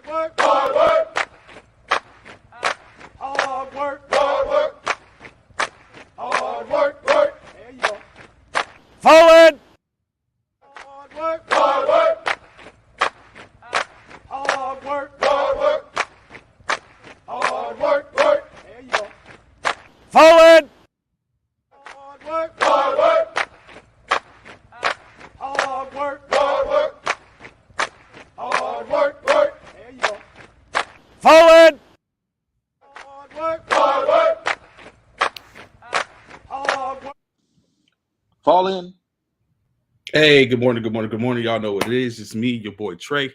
Hard work. Hard work. Hard work. Hard work. Work. There you go. Forward. Hard work. Hard work. Hard work. Hard work. Hard work. Work. There you go. Forward. Hard work. Hard work. Hard work. Hard work. Hard work. Work. There you go. Forward. Hard work. Hard work. Hard work. Fall in. Hey, good morning, good morning, good morning. Y'all know what it is. It's me, your boy Trey.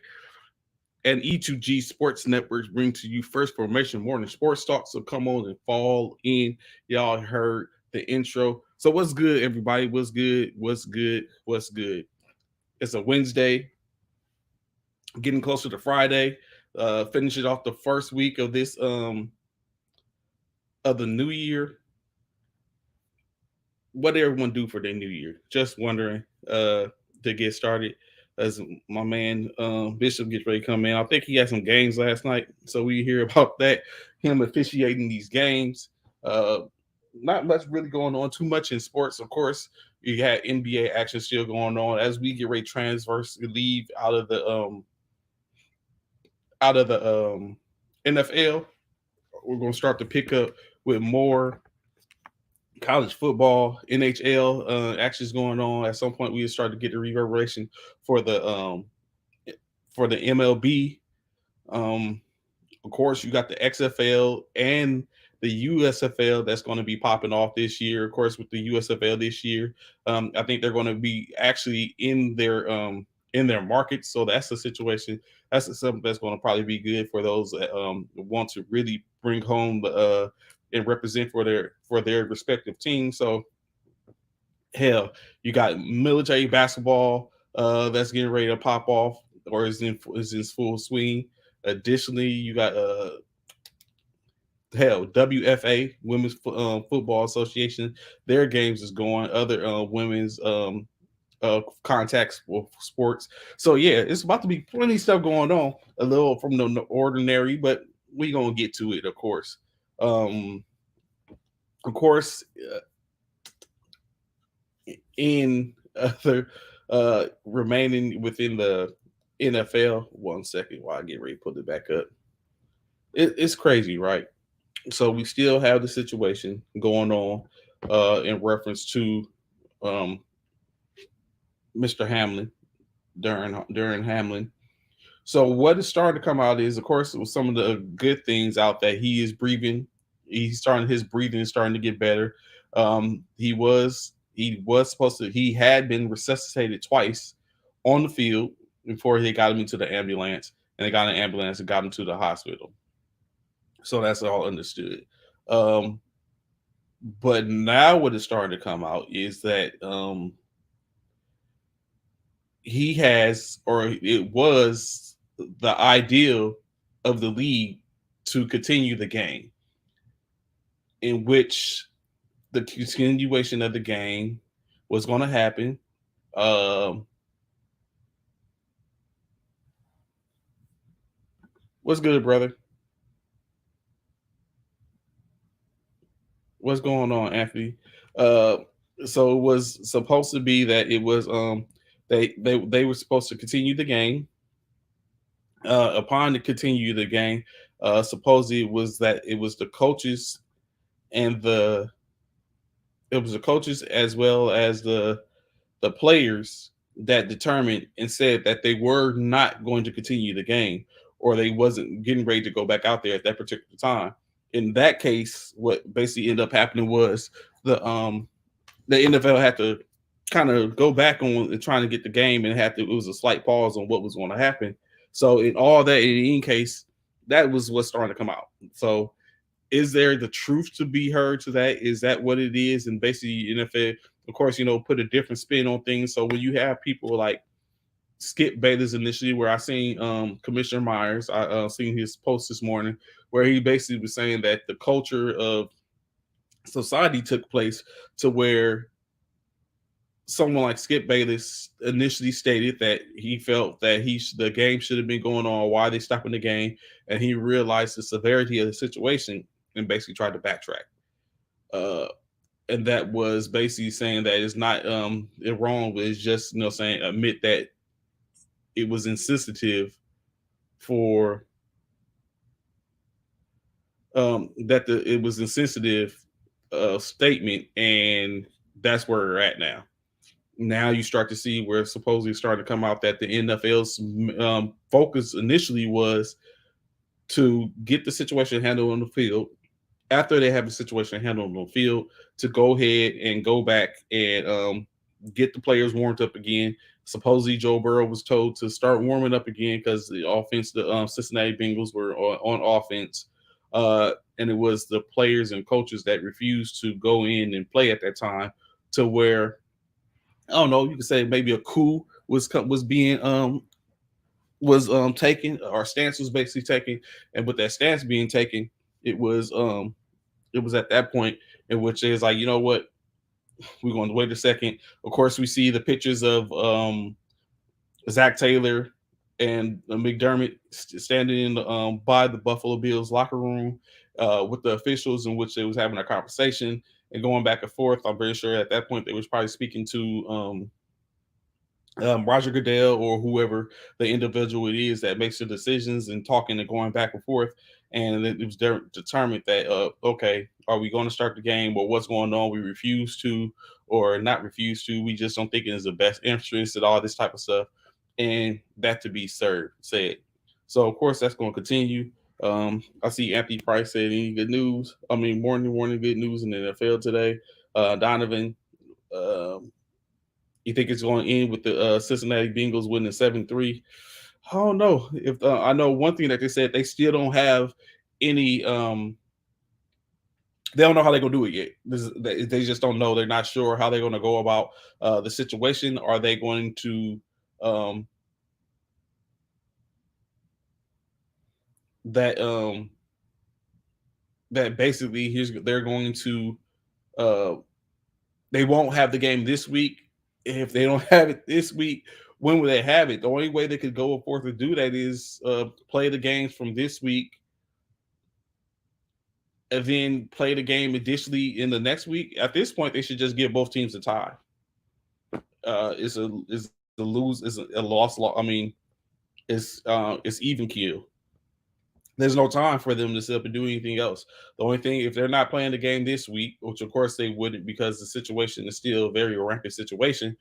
And E2G Sports Networks bring to you First Formation Morning Sports Talk. So come on and fall in. Y'all heard the intro. So what's good, everybody? What's good? What's good? What's good? It's a Wednesday. Getting closer to Friday. Finishing off the first week of this of the new year. What did everyone do for their new year? Just wondering to get started as my man Bishop gets ready to come in. I think he had some games last night, so we hear about that, him officiating these games. Not much really going on too much in sports. Of course, you had NBA action still going on as we get ready to transverse leave out of the NFL. We're going to start to pick up with more college football, NHL actions going on. At some point, we start to get the reverberation for the MLB. Of course, you got the XFL and the USFL that's going to be popping off this year. Of course, with the USFL this year, I think they're going to be actually in their market. So that's a situation. That's something that's going to probably be good for those that want to really bring home the and represent for their respective teams. So hell, you got military basketball that's getting ready to pop off or is in full swing. Additionally, you got WFA, Women's Football Association. Their games is going. Other women's contact sports. So yeah, it's about to be plenty of stuff going on. A little from the ordinary, but we gonna get to it, of course. In other remaining within the NFL, 1 second while I get ready to put it back up. It's crazy, right? So we still have the situation going on in reference to Mr. Hamlin, Darren Hamlin. So what is starting to come out is, of course, with some of the good things out that he is breathing. His breathing is starting to get better. He had been resuscitated twice on the field before they got him into the ambulance, and they got an ambulance and got him to the hospital. So that's all understood. But now what is starting to come out is that it was the ideal of the league to continue the game, in which the continuation of the game was going to happen. What's good, brother? What's going on, Anthony? So it was supposed to be that it was they were supposed to continue the game. Upon to continue the game, supposedly it was the coaches and the coaches as well as the players that determined and said that they were not going to continue the game, or they wasn't getting ready to go back out there at that particular time. In that case, what basically ended up happening was the NFL had to kind of go back on trying to get the game, and it was a slight pause on what was going to happen. So in all that, in any case, that was what's starting to come out. So is there the truth to be heard to that? Is that what it is? And basically, NFL, of course, put a different spin on things. So when you have people like Skip Bayless initially, where I seen Commissioner Myers, I seen his post this morning where he basically was saying that the culture of society took place to where someone like Skip Bayless initially stated that he felt that the game should have been going on. Why they stopping the game? And he realized the severity of the situation and basically tried to backtrack. And that was basically saying that it's not it wrong, but it's just saying admit that it was insensitive for it was insensitive statement, and that's where we're at now. Now you start to see where supposedly starting to come out that the NFL's focus initially was to get the situation handled on the field. After they have the situation handled on the field, to go ahead and go back and get the players warmed up again. Supposedly Joe Burrow was told to start warming up again because the offense, the Cincinnati Bengals were on offense. And it was the players and coaches that refused to go in and play at that time, to where, I don't know, you could say maybe a coup was being taken, or stance was basically taken. And with that stance being taken, it was at that point in which it's like, you know what, we're going to wait a second. Of course, we see the pictures of Zach Taylor and McDermott standing in by the Buffalo Bills locker room with the officials, in which they was having a conversation and going back and forth. I'm very sure at that point they was probably speaking to Roger Goodell or whoever the individual it is that makes the decisions, and talking and going back and forth. And it was determined that, okay, are we going to start the game, or what's going on? We refuse to, or not refuse to. We just don't think it is the best interest and all this type of stuff. And that to be said. So, of course, that's going to continue. I see Anthony Price said, any good news? I mean, morning good news in the NFL today. Donovan, you think it's going to end with the Cincinnati Bengals winning 7-3? I don't know. If I know one thing that they said, they still don't have any. They don't know how they're going to do it yet. They just don't know. They're not sure how they're going to go about the situation. Are they going to that basically they're going to they won't have the game this week. If they don't have it this week, when will they have it? The only way they could go forth to do that is play the games from this week, and then play the game additionally in the next week. At this point, they should just give both teams a tie. It's a loss. I mean, it's even kill. There's no time for them to sit up and do anything else. The only thing, if they're not playing the game this week, which of course they wouldn't, because the situation is still a very rampant situation.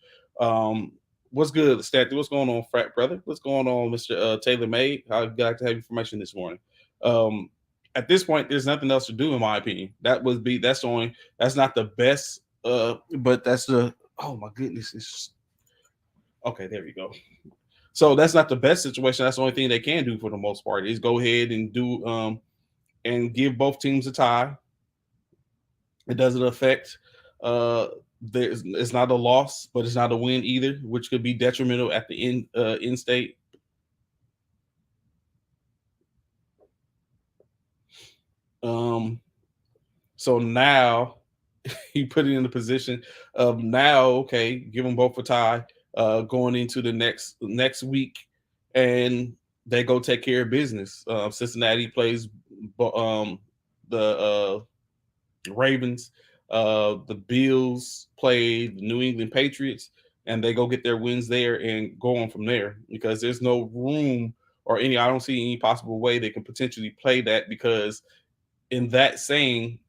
What's good, Stat? What's going on, frat brother? What's going on, Mr. Taylor May? I'd like to have information this morning. At this point, there's nothing else to do, in my opinion. That's not the best, but that's the, oh my goodness. It's okay, there we go. So that's not the best situation. That's the only thing they can do for the most part, is go ahead and do and give both teams a tie. It doesn't affect it's not a loss, but it's not a win either, which could be detrimental at the end state. So now you put it in the position of now, okay, give them both a tie going into the next week, and they go take care of business. Cincinnati plays the Ravens. The Bills play the New England Patriots, and they go get their wins there and go on from there, because there's no room or I don't see any possible way they can potentially play that, because in that saying,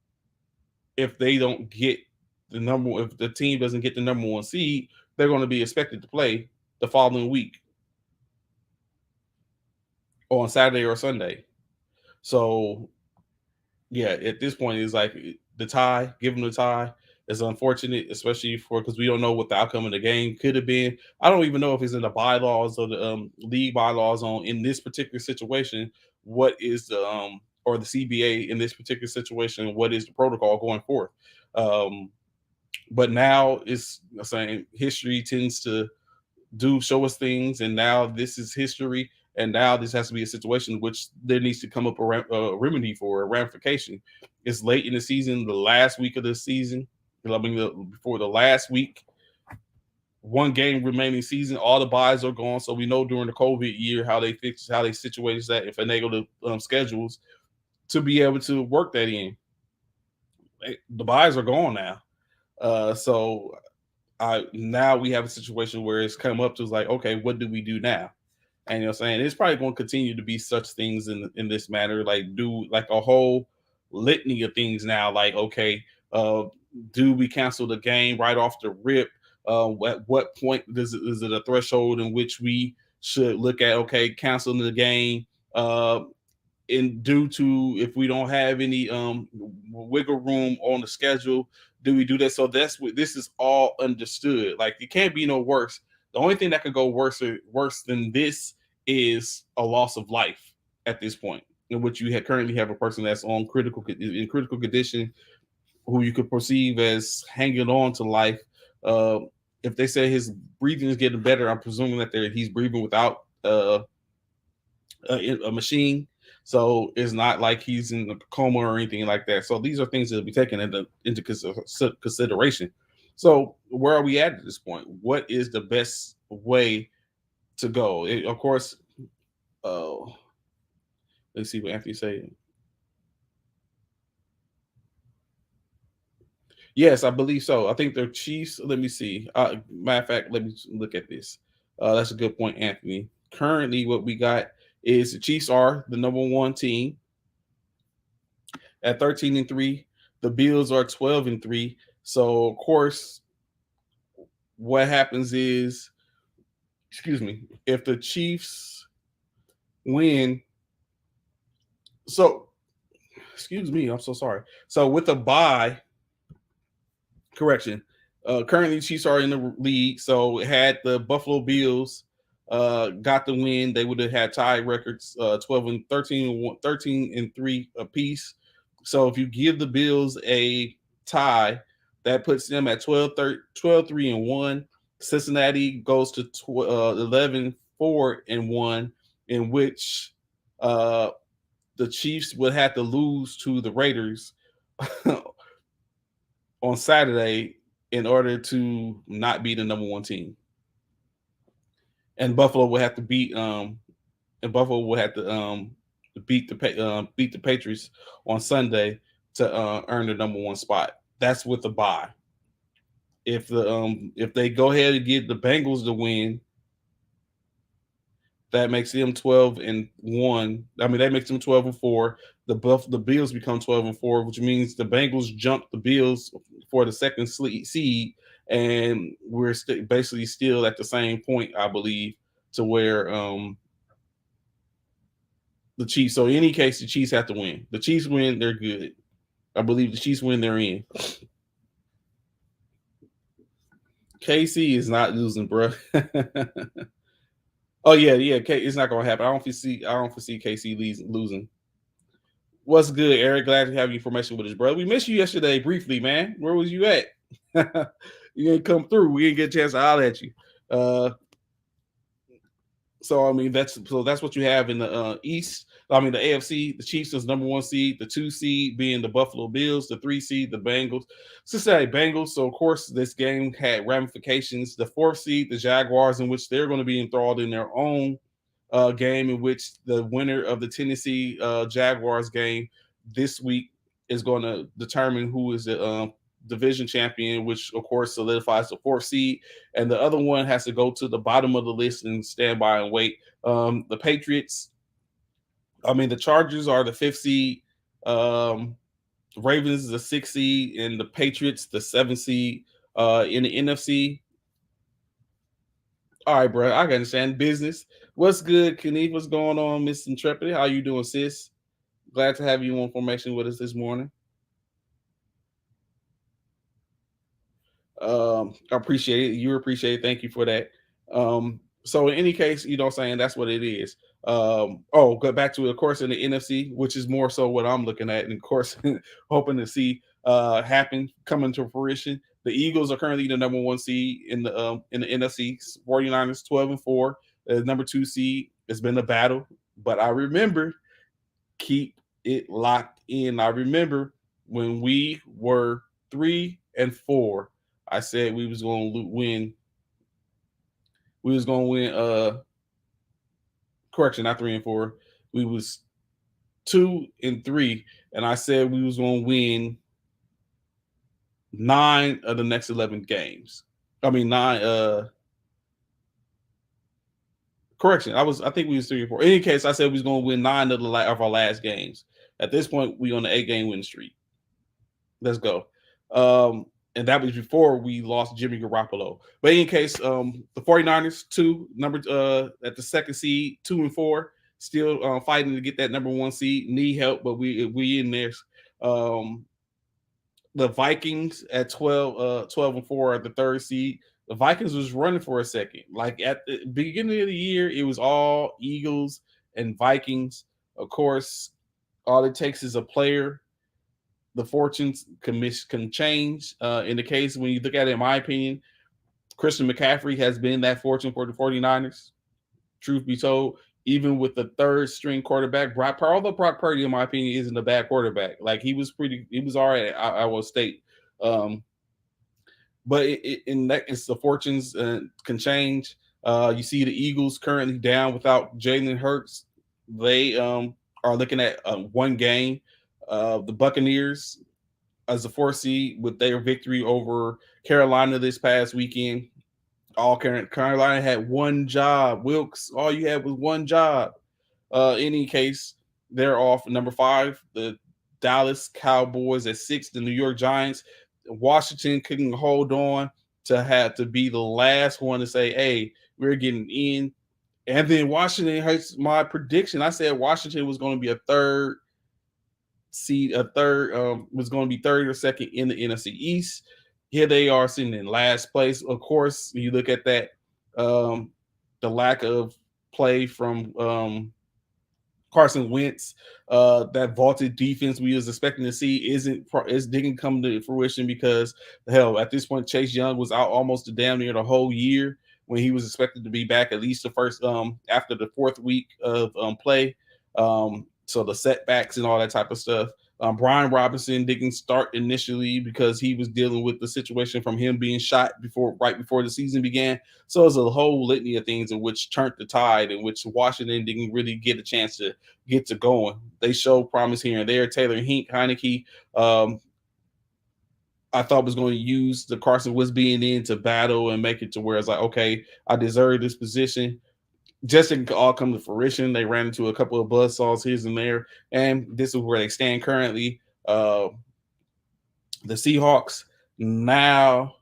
if they don't get if the team doesn't get the number one seed, they're going to be expected to play the following week on Saturday or Sunday. So, yeah, at this point, it's like the tie, give them the tie. It's unfortunate, especially because we don't know what the outcome of the game could have been. I don't even know if it's in the bylaws or the league bylaws on, in this particular situation, what is the or the CBA in this particular situation, what is the protocol going forth. But now it's saying history tends to show us things, and now this is history, and now this has to be a situation which there needs to come up a remedy for, a ramification. It's late in the season, the last week of the season. I mean, before the last week, one game remaining season. All the buys are gone, so we know during the COVID year how they situated that and finagle the schedules to be able to work that in. The buys are gone now, so now we have a situation where it's come up to like, okay, what do we do now? And you know what I'm saying? It's probably going to continue to be such things in this matter, like do like a whole litany of things now, like, okay, uh, do we cancel the game right off the rip? At what point is it a threshold in which we should look at, okay, canceling the game? And due to if we don't have any wiggle room on the schedule, do we do that? So that's what this is all understood. Like it can't be no worse. The only thing that could go worse than this is a loss of life at this point, in which you currently have a person that's on critical condition, who you could perceive as hanging on to life. Uh, if they say his breathing is getting better, I'm presuming that he's breathing without a machine. So it's not like he's in a coma or anything like that. So these are things that will be taken into consideration. So where are we at this point? What is the best way to go? Of course, let's see what Anthony said. Yes, I believe so. I think the Chiefs. Let me see. Matter of fact, let me look at this. That's a good point, Anthony. Currently, what we got is the Chiefs are the number one team at 13-3. The Bills are 12-3. So of course, what happens is, excuse me, if the Chiefs win, so excuse me, I'm so sorry. So with a bye, correction. Currently, Chiefs are in the lead. So had the Buffalo Bills got the win, they would have had tie records 12 and 13 and 3 apiece. So if you give the Bills a tie, that puts them at 3 and 1. Cincinnati goes to 11-4 and 1, in which the Chiefs would have to lose to the Raiders on Saturday in order to not be the number one team. And Buffalo would have to beat beat the Patriots on Sunday to earn the number one spot. That's with the bye. If they go ahead and get the Bengals to win, that makes them 12-1. I mean, that makes them 12-4. The Bills become 12-4, which means the Bengals jump the Bills for the second seed, and we're basically still at the same point, I believe, to where the Chiefs. So in any case, the Chiefs have to win. The Chiefs win, they're good. I believe the Chiefs win, they're in. KC is not losing, bro. Oh yeah. It's not gonna happen. I don't foresee KC losing. What's good, Eric? Glad to have you information with us, brother. We missed you yesterday briefly, man. Where was you at? You didn't come through. We didn't get a chance to holler at you. So I mean that's what you have in the East. I mean the AFC. The Chiefs is number one seed. The 2 seed being the Buffalo Bills. The 3 seed the Bengals. Cincinnati Bengals. So of course this game had ramifications. The 4th seed the Jaguars, in which they're going to be enthralled in their own game, in which the winner of the Tennessee Jaguars game this week is going to determine who is the division champion, which of course solidifies the 4th seed, and the other one has to go to the bottom of the list and stand by and wait. The Chargers are the 5th seed, Ravens is the 6th seed, and the Patriots the 7th seed in the NFC. All right, bro. I can understand business. What's good, Kanique? What's going on, Miss Intrepid? How you doing, sis? Glad to have you on formation with us this morning. I appreciate it. You appreciate it. Thank you for that. So in any case, you know what I'm saying, that's what it is. Go back to it, of course, in the NFC, which is more so what I'm looking at, and of course, hoping to see happen, coming to fruition. The Eagles are currently the number 1 seed in the NFC. 49ers 12-4. Number 2 seed. It's been a battle, but I remember, keep it locked in. I remember when we were 3-4. I said we was going to win we was gonna win. Correction, not 3 and 4. We was 2 and 3, and I said we was gonna win 9 of the next 11 games. I mean 9. Correction, I think we was 3 and 4. In any case, I said we was gonna win 9 of our last games. At this point, we on the 8-game win streak. Let's go. And that was before we lost Jimmy Garoppolo. But in any case, the 49ers, at the second seed, 2 and 4, still fighting to get that number 1 seed. Need help, but we in there. The Vikings at 12 and 4 at the third seed. The Vikings was running for a second. Like at the beginning of the year, it was all Eagles and Vikings. Of course, all it takes is a player. The fortunes can change. In the case, when you look at it, in my opinion, Christian McCaffrey has been that fortune for the 49ers. Truth be told, even with the third string quarterback, although Brock Purdy, in my opinion, isn't a bad quarterback. Like he was all right at Iowa State. But it's the fortunes can change. You see the Eagles currently down without Jalen Hurts. They are looking at one game. The Buccaneers as a 4 seed with their victory over Carolina this past weekend. Carolina had one job. Wilkes, all you had was one job. Any case, they're off. Number 5, the Dallas Cowboys at 6, the New York Giants. Washington couldn't hold on to have to be the last one to say, hey, we're getting in. And then Washington hurts my prediction. I said Washington was going to be a third seed, was going to be third or second in the NFC East. Here they are sitting in last place. Of course, you look at that, the lack of play from Carson Wentz, that vaulted defense we was expecting to see didn't come to fruition because hell, at this point, Chase Young was out almost to damn near the whole year when he was expected to be back at least the first after the 4th week of play. So the setbacks and all that type of stuff. Brian Robinson didn't start initially because he was dealing with the situation from him being shot right before the season began. So it's a whole litany of things in which turned the tide, in which Washington didn't really get a chance to get to going. They showed promise here and there. Taylor Heineke, I thought was going to use the Carson Wentz being in to battle and make it to where it's like, okay, I deserve this position. Just didn't all come to fruition. They ran into a couple of buzzsaws here and there, and this is where they stand currently. The Seahawks now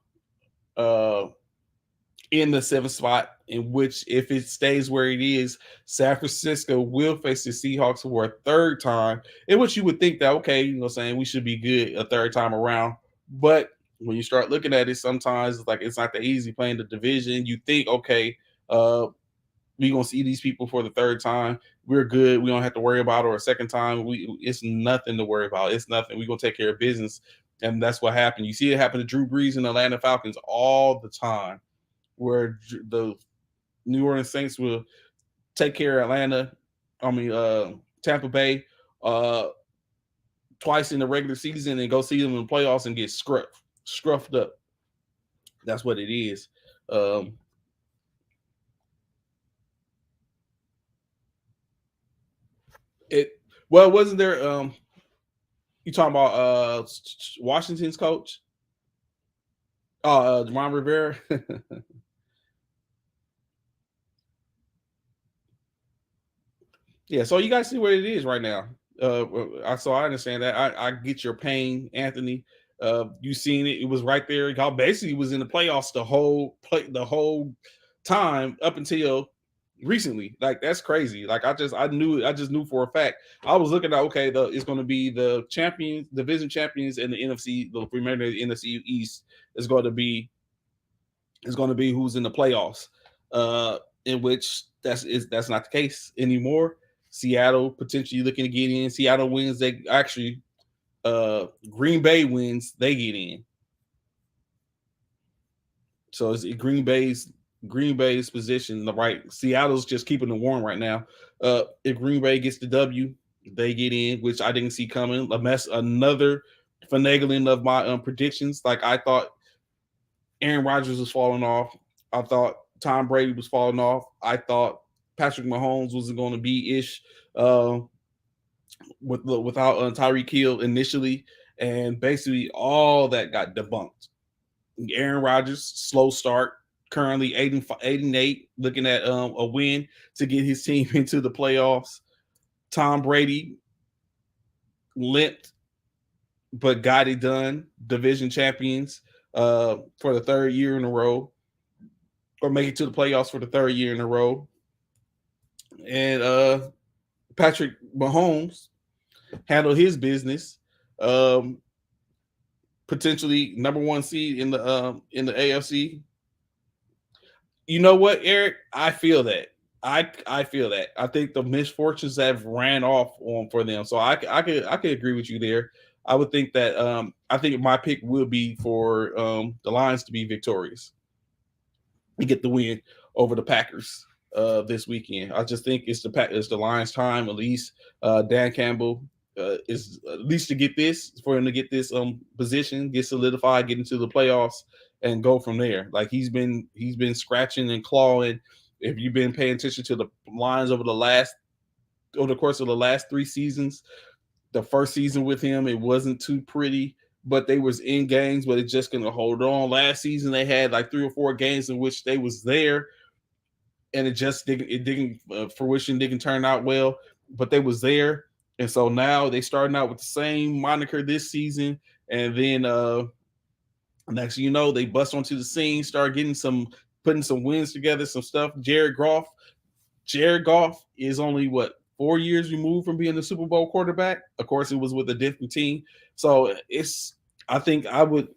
in the 7th spot, in which if it stays where it is, San Francisco will face the Seahawks for a third time, in which you would think that, okay, saying we should be good a third time around. But when you start looking at it, sometimes it's like it's not that easy playing the division. You think, okay, we're going to see these people for the third time. We're good. We don't have to worry about it. Or a second time, it's nothing to worry about. It's nothing. We're going to take care of business. And that's what happened. You see it happen to Drew Brees and the Atlanta Falcons all the time, where the New Orleans Saints will take care of Tampa Bay twice in the regular season and go see them in the playoffs and get scruffed up. That's what it is. Wasn't there you talking about Washington's coach? Ron Rivera. Yeah, so you guys see what it is right now. So I understand that. I get your pain, Anthony. You seen it. It was right there. Y'all basically was in the playoffs the whole time up until recently. Like that's crazy. Like I just knew for a fact. I was looking at it's going to be the division champions and the NFC, the remainder of the NFC East is going to be who's in the playoffs. In which that's not the case anymore. Seattle potentially looking to get in. Seattle wins. They actually Green Bay wins. They get in. So it's Green Bay's position, the right. Seattle's just keeping the warm right now. If Green Bay gets the W, they get in, which I didn't see coming. Another finagling of my predictions. Like I thought Aaron Rodgers was falling off. I thought Tom Brady was falling off. I thought Patrick Mahomes wasn't going to be ish without Tyreek Hill initially, and basically all that got debunked. Aaron Rodgers, slow start, currently 8-8, looking at a win to get his team into the playoffs. Tom Brady limped, but got it done. Division champions for the third year in a row, or make it to the playoffs for the third year in a row. And Patrick Mahomes handled his business. Potentially number one seed in the AFC. You know what, Eric? I feel that. I feel that. I think the misfortunes have ran off on for them. So I could agree with you there. I would think that I think my pick will be for the Lions to be victorious and get the win over the Packers this weekend. I just think it's the Lions' time. At least Dan Campbell is at least to get this for him to get this position, get solidified, get into the playoffs, and go from there. Like he's been scratching and clawing. If you've been paying attention to the Lions over the course of the last 3 seasons, the first season with him, it wasn't too pretty, but they was in games, but it's just gonna hold on. Last season they had like 3 or 4 games in which they was there, and it didn't fruition, didn't turn out well, but they was there. And so now they starting out with the same moniker this season, and then next thing you know, they bust onto the scene, start putting some wins together, some stuff. Jared Goff is only 4 years removed from being the Super Bowl quarterback. Of course, it was with a different team. So I think I would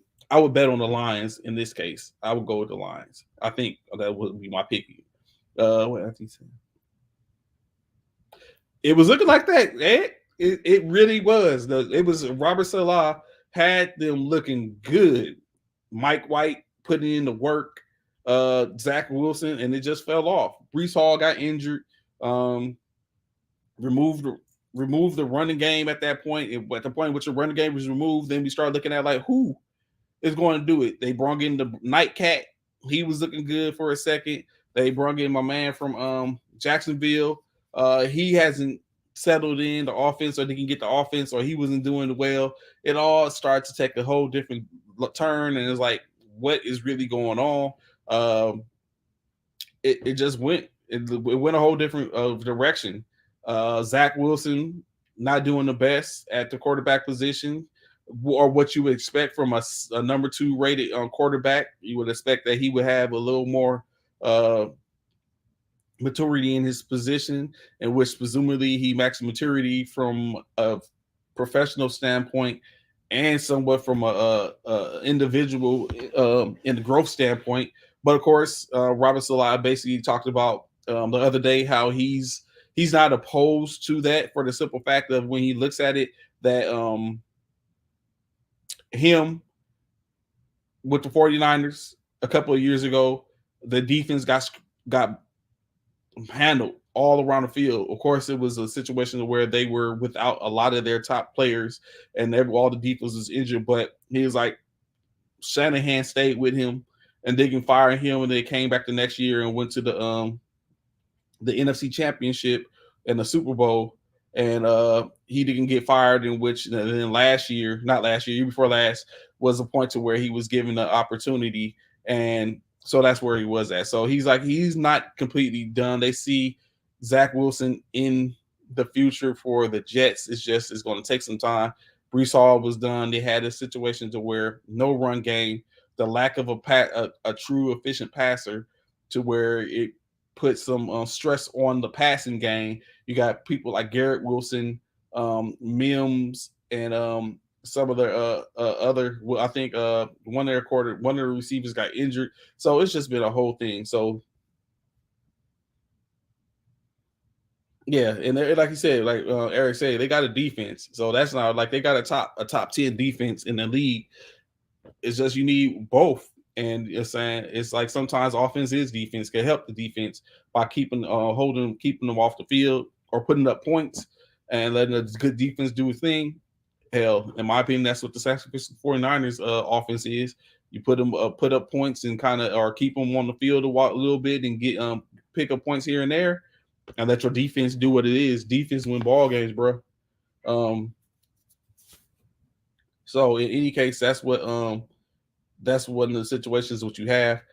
bet on the Lions in this case. I would go with the Lions. I think that would be my pick. What I think it was looking like that. It really was. It was Robert Saleh had them looking good. Mike White putting in the work. Zach Wilson, and it just fell off. Breece Hall got injured. Removed the running game at that point. At the point in which the running game was removed, then we started looking at like who is going to do it. They brought in the Nightcat. He was looking good for a second. They brought in my man from Jacksonville. He hasn't settled in the offense, or they can get the offense, or he wasn't doing well. It all started to take a whole different turn, and it's like, what is really going on? It just went. It went a whole different direction. Zach Wilson not doing the best at the quarterback position, or what you would expect from a number 2 rated quarterback. You would expect that he would have a little more maturity in his position, in which presumably he maxed maturity from a professional standpoint and somewhat from a individual in the growth standpoint. But of course, Robert Saleh basically talked about the other day how he's not opposed to that, for the simple fact of when he looks at it, that him with the 49ers a couple of years ago, the defense got handled all around the field. Of course, it was a situation where they were without a lot of their top players, and all the defense was injured. But he was like, Shanahan stayed with him, and they can fire him, and they came back the next year and went to the NFC Championship and the Super Bowl, and he didn't get fired. In which, and then year before last, was a point to where he was given the opportunity, and so that's where he was at. So he's not completely done. They see Zach Wilson in the future for the Jets. It's going to take some time. Breece Hall was done. They had a situation to where no run game, the lack of a true efficient passer, to where it put some stress on the passing game. You got people like Garrett Wilson, Mims, and some of the other. Well, I think one of the receivers got injured. So it's just been a whole thing. So yeah, and like you said, like Eric said, they got a defense. So that's not like they got a top 10 defense in the league. It's just you need both. And it's like sometimes offense is defense can help the defense by keeping them off the field, or putting up points and letting a good defense do a thing. Hell, in my opinion, that's what the San Francisco 49ers offense is. You put up points and kind of or keep them on the field a little bit and get pick up points here and there, and let your defense do what it is. Defense win ball games, bro. So in any case, that's one of the situations what you have.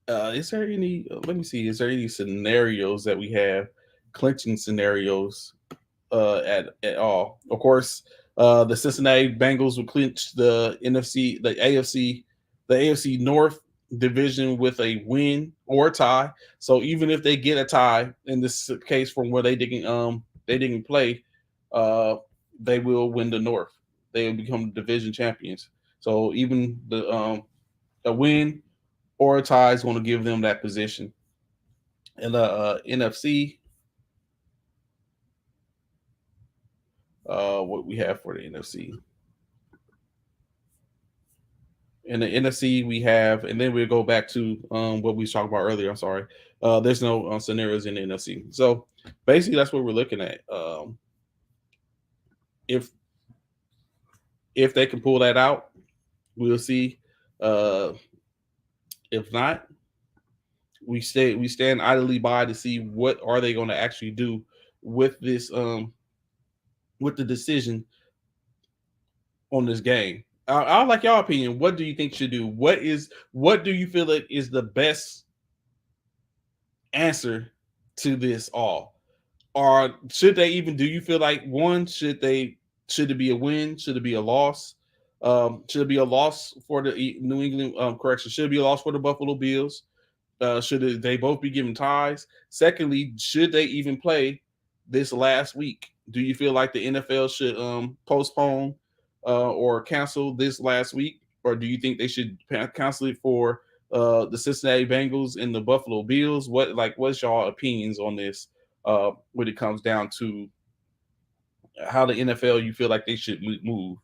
Is there any? Let me see. Is there any scenarios that we have clinching scenarios at all? Of course, the Cincinnati Bengals will clinch the AFC North division with a win or a tie. So even if they get a tie in this case from where they didn't play, they will win the North. They will become division champions. So even a win or a tie is going to give them that position. And the NFC, what we have for the NFC. In the NFC, we have, and then we'll go back to what we talked about earlier. I'm sorry. There's no scenarios in the NFC. So basically, that's what we're looking at. If they can pull that out, we'll see. If not, we stand idly by to see what are they going to actually do with this with the decision on this game. I like your opinion. What do you think should do? What do you feel like is the best answer to this all? Or should they even, do you feel like should it be a win? Should it be a loss? Should it be a loss for the New England correction? Should it be a loss for the Buffalo Bills? Should they both be given ties? Secondly, should they even play this last week? Do you feel like the NFL should postpone or cancel this last week? Or do you think they should cancel it for the Cincinnati Bengals and the Buffalo Bills? What's y'all opinions on this when it comes down to how the NFL you feel like they should move?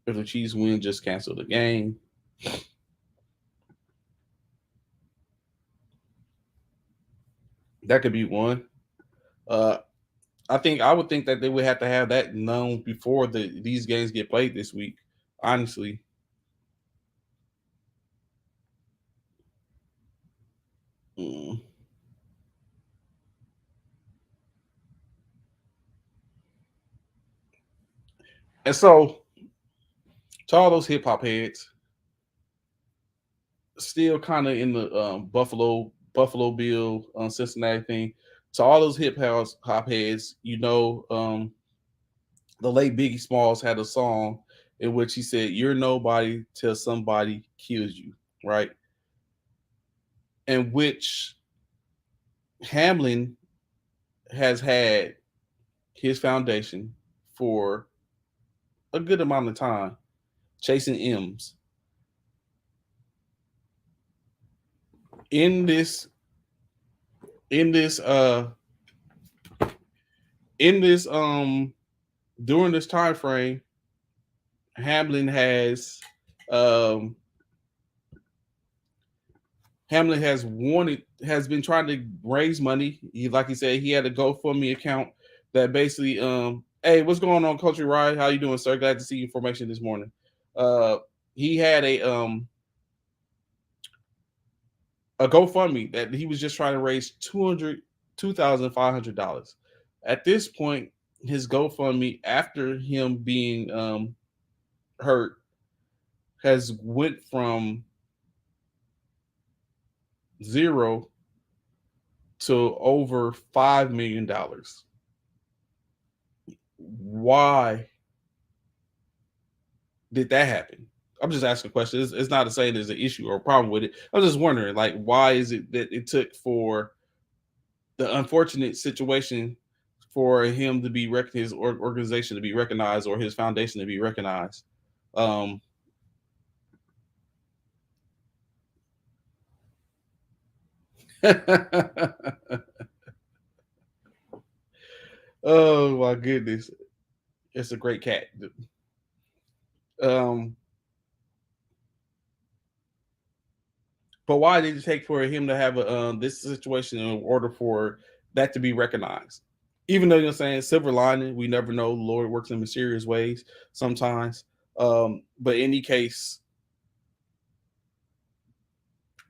If the Chiefs win, just cancel the game. That could be one. I would think that they would have to have that known before these games get played this week. Honestly. Mm. And so, to all those hip hop heads, still kind of in the Buffalo Bill Cincinnati thing. To all those hip hop heads, the late Biggie Smalls had a song in which he said, "You're nobody till somebody kills you," right? In which Hamlin has had his foundation for a good amount of time, chasing M's. In this during this time frame, Hamlin has been trying to raise money. Like he said, he had a GoFundMe account that basically hey, what's going on, Coach Ryan? How you doing, sir? Glad to see your formation this morning. He had a GoFundMe that he was just trying to raise $2,500. At this point, his GoFundMe, after him being hurt, has went from 0 to over $5 million. Why did that happen? I'm just asking a question. It's not to say there's an issue or a problem with it. I'm just wondering, why is it that it took for the unfortunate situation for him to be his organization to be recognized, or his foundation to be recognized? Oh my goodness, it's a great cat. But why did it take for him to have this situation in order for that to be recognized? even though you're saying silver lining, we never know. The Lord works in mysterious ways sometimes. But in any case,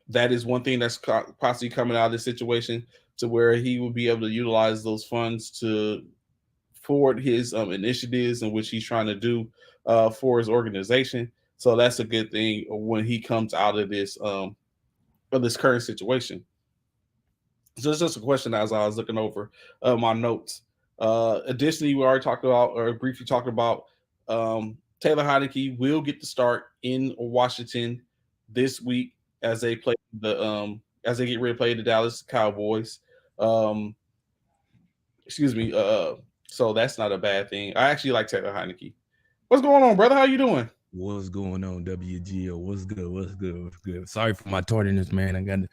that is one thing that's possibly coming out of this situation to where he will be able to utilize those funds to forward his initiatives in which he's trying to do for his organization. So that's a good thing when he comes out of this current situation. So it's just a question as I was looking over my notes. Additionally, we already talked about or briefly talked about Taylor Heineke will get the start in Washington this week as they play as they get ready to play the Dallas Cowboys. Excuse me. So that's not a bad thing. I actually like Taylor Heineke. What's going on, brother? How you doing? What's going on, WGO? What's good? What's good? What's good? Sorry for my tardiness, man. I got to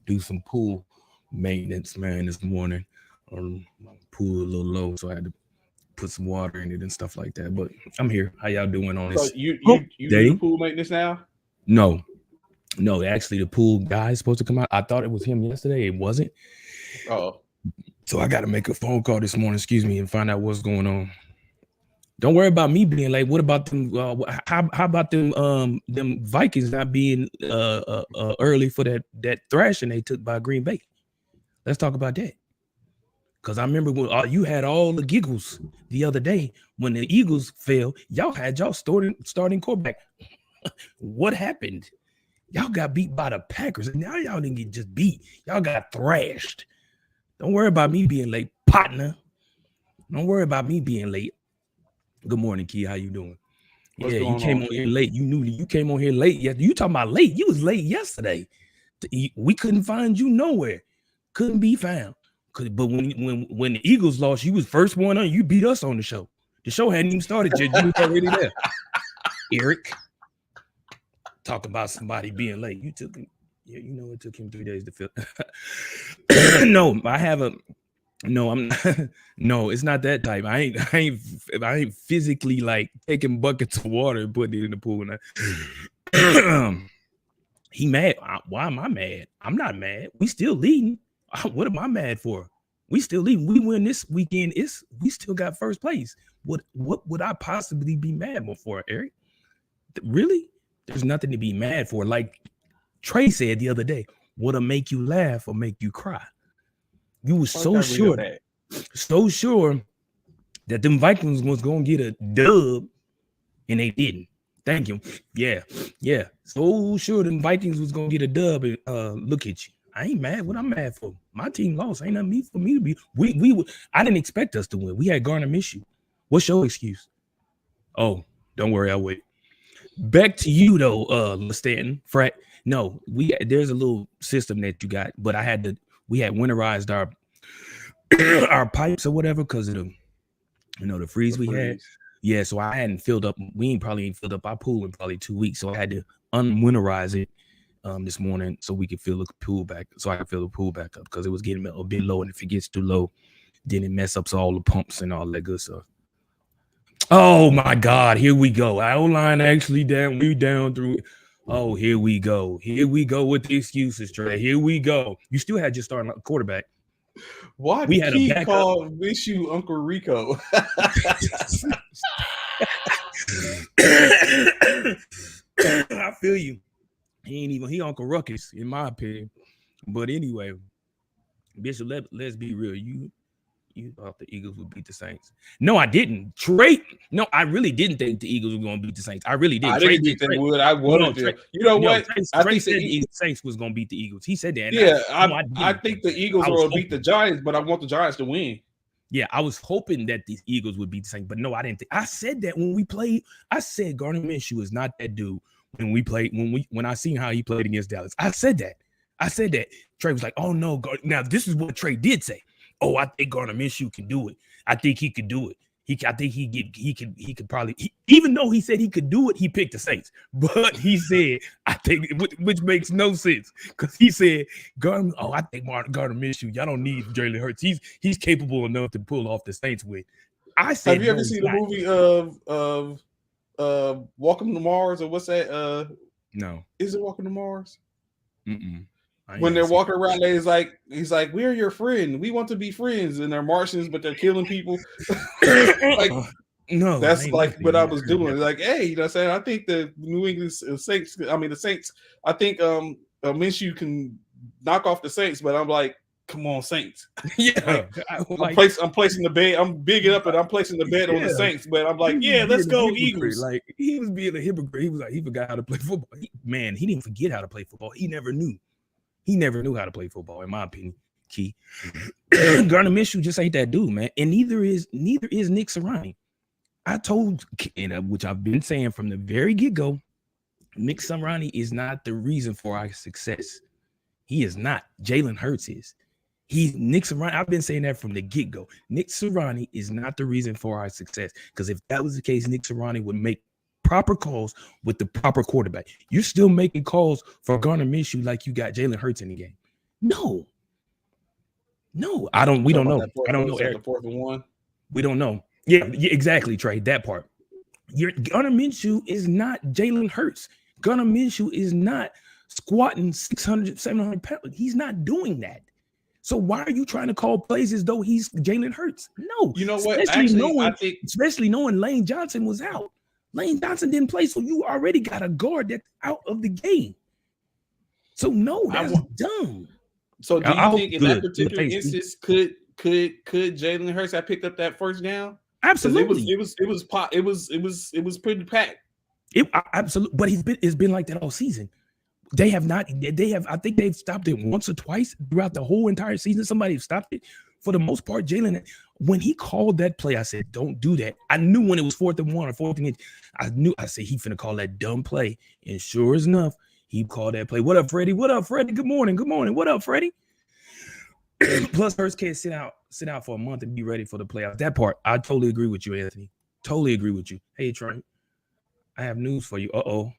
do some pool maintenance, man, this morning. My pool a little low, so I had to put some water in it and stuff like that. But I'm here. How y'all doing on this? So you do the pool maintenance now? No. Actually, the pool guy is supposed to come out. I thought it was him yesterday. It wasn't. Oh. So I got to make a phone call this morning, and find out what's going on. Don't worry about me being late. What about them? How about them Vikings not being early for that thrashing they took by Green Bay? Let's talk about that. Because I remember when you had all the giggles the other day when the Eagles fell. Y'all had y'all starting quarterback. What happened? Y'all got beat by the Packers, and now y'all didn't get just beat. Y'all got thrashed. Don't worry about me being late, partner. Don't worry about me being late. Good morning, Key. How you doing? You came on here late. You knew you came on here late. You talking about late? You was late yesterday. We couldn't find you nowhere. Couldn't be found. But when the Eagles lost, you was first one on. You beat us on the show. The show hadn't even started yet. You was already there. Eric, talk about somebody being late. You took him. Yeah, you know it took him 3 days to fill. No, I haven't. No, I'm not. No, it's not that type. I ain't physically like taking buckets of water and putting it in the pool. He mad. Why am I mad? I'm not mad. We still leading. What am I mad for? We still leading. We win this weekend. We still got first place. What would I possibly be mad for, Eric? Really? There's nothing to be mad for. Like Trey said the other day, what'll make you laugh or make you cry? You were so sure that them Vikings was gonna get a dub, and they didn't. Thank you. Yeah. So sure them Vikings was gonna get a dub, and look at you. I ain't mad. What I'm mad for? My team lost. Ain't nothing for me to be. I didn't expect us to win. We had Garner Minshew. What's your excuse? Oh, don't worry, I'll wait. Back to you though, Stanton. Frat. No, there's a little system that you got, but we had winterized our pipes or whatever because of the freeze we had. Yeah, so I hadn't filled up. We probably ain't filled up our pool in probably 2 weeks, so I had to unwinterize it this morning so we could fill the pool back. So I could fill the pool back up because it was getting a bit low, and if it gets too low, then it mess up all the pumps and all that good stuff. Oh my God, here we go. Our line actually down. We down through. Oh, here we go. Here we go with the excuses, Trey. Here we go. You still had your starting quarterback. Why did he call Minshew Uncle Rico? I feel you. He Uncle Ruckus, in my opinion. But anyway, Bishop, let's be real. You thought the Eagles would beat the Saints. No, I didn't. Trey. No, I really didn't think the Eagles were going to beat the Saints. I really didn't. I didn't think they would. I wanted to. You know what? Trey said the Saints was going to beat the Eagles. He said that. Yeah, I think the Eagles were going to beat the Giants, but I want the Giants to win. Yeah, I was hoping that the Eagles would beat the Saints, but no, I didn't think. I said that when we played. I said Garner Minshew is not that dude when I seen how he played against Dallas. I said that. Trey was like, "Oh no, now this is what Trey did say. Oh, I think Garner Minshew can do it. I think he could do it. I think he could probably, even though he said he could do it, he picked the Saints. But he said, I think, which makes no sense because he said, I think Garner Minshew, y'all don't need Jalen Hurts. He's capable enough to pull off the Saints win. I said, have you ever seen the movie Welcome to Mars or what's that? No. Is it Welcome to Mars? Mm-mm. When they're walking around, he's like, "We're your friend. We want to be friends." And they're Martians, but they're killing people. Like, no, that's like what I was doing. Like, hey, you know what I'm saying? I think the New England Saints, the Saints, I think Minshew can knock off the Saints, but I'm like, come on, Saints. Yeah. Like, I'm placing the bet. I'm bigging up and I'm placing the bet on the Saints, but I'm like, yeah, let's go Eagles. Like, he was being a hypocrite. He was like, he forgot how to play football. He didn't forget how to play football. He never knew. He never knew how to play football, in my opinion. Key. Gardner Minshew just ain't that dude, man. And neither is Nick Sirianni. I told, which I've been saying from the very get-go, Nick Sirianni is not the reason for our success. He is not. Jalen Hurts is. Nick Sirianni. I've been saying that from the get-go. Nick Sirianni is not the reason for our success. Because if that was the case, Nick Sirianni would make proper calls with the proper quarterback. You're still making calls for Gardner Minshew like you got Jalen Hurts in the game. No, I don't. We don't know. I don't know. The 4th and 1. We don't know. Yeah, exactly, Trey. That part. Gardner Minshew is not Jalen Hurts. Gardner Minshew is not squatting 600, 700 pounds. He's not doing that. So why are you trying to call plays as though he's Jalen Hurts? No. You know what? Actually, especially knowing Lane Johnson was out. Lane Johnson didn't play, so you already got a guard that's out of the game. So no, that's dumb. So do you think in that particular instance could Jalen Hurts have picked up that first down? Absolutely. It was pretty packed. Absolutely, but it's been like that all season. I think they've stopped it once or twice throughout the whole entire season. Somebody stopped it. For the most part, Jalen, when he called that play, I said, don't do that. I knew when it was 4th and 1 or 4th and inch, I said, he finna call that dumb play. And sure enough, he called that play. What up, Freddie? What up, Freddie? Good morning. Good morning. What up, Freddie? Plus, Hurts can't sit out for a month and be ready for the playoffs. That part, I totally agree with you, Anthony. Totally agree with you. Hey, Trey, I have news for you. Uh-oh.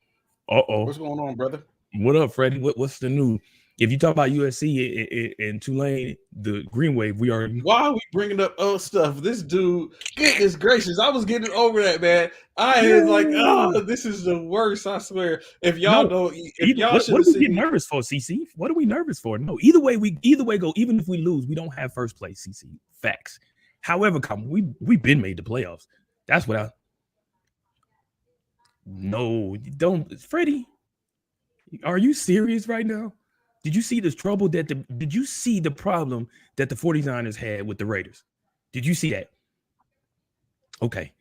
What's going on, brother? What up, Freddie? What's the news? If you talk about USC and Tulane, the Green Wave, we are. Why are we bringing up old stuff? This dude, goodness gracious, I was getting over that, man. I was like, oh, this is the worst. I swear. If y'all what are we getting nervous for, CC? What are we nervous for? No, either way go. Even if we lose, we don't have first place, CC. Facts. However, we've been made the playoffs. That's what No, don't, Freddie. Are you serious right now? Did you see this trouble did you see the problem that the 49ers had with the Raiders? Did you see that? Okay.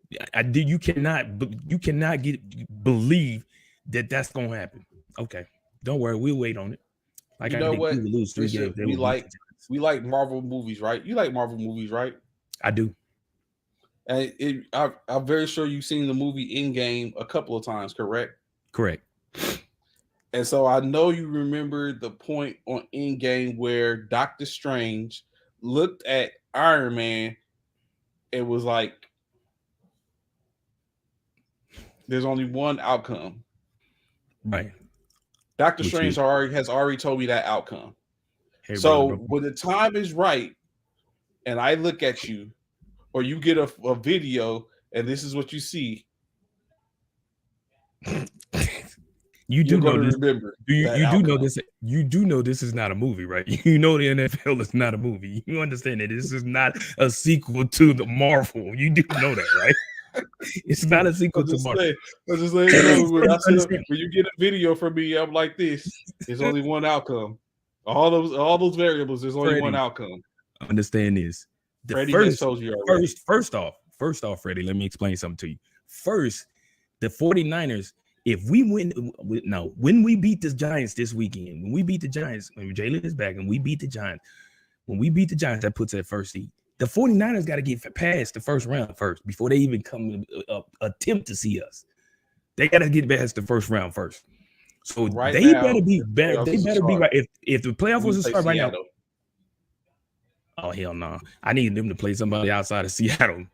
You cannot believe that that's going to happen. Okay. Don't worry. We'll wait on it. Like, you know what? We like Marvel movies, right? You like Marvel movies, right? I do. And I'm very sure you've seen the movie Endgame a couple of times, correct? Correct. And so I know you remember the point on Endgame where Doctor Strange looked at Iron Man and was like, there's only one outcome. Right. Doctor Strange has already told me that outcome. Hey, so when the time is right and I look at you or you get a video and this is what you see, you do know this. You do know this is not a movie, right? You know the NFL is not a movie. You understand that this is not a sequel to the Marvel. You do know that, right? It's not a sequel to Marvel. I'm just letting you know, when you get a video from me, I'm like this. There's only one outcome. All those variables. There's only one outcome. Understand this. First off, Freddie, let me explain something to you. First, the 49ers. If we when we beat the Giants this weekend, when Jalen is back and we beat the Giants, that puts at first seed. The 49ers got to get past the first round first before they even come attempt to see us. They got to get past the first round first. So they better be better. They better be right. If the playoff was to start right now. Oh, hell no. I need them to play somebody outside of Seattle.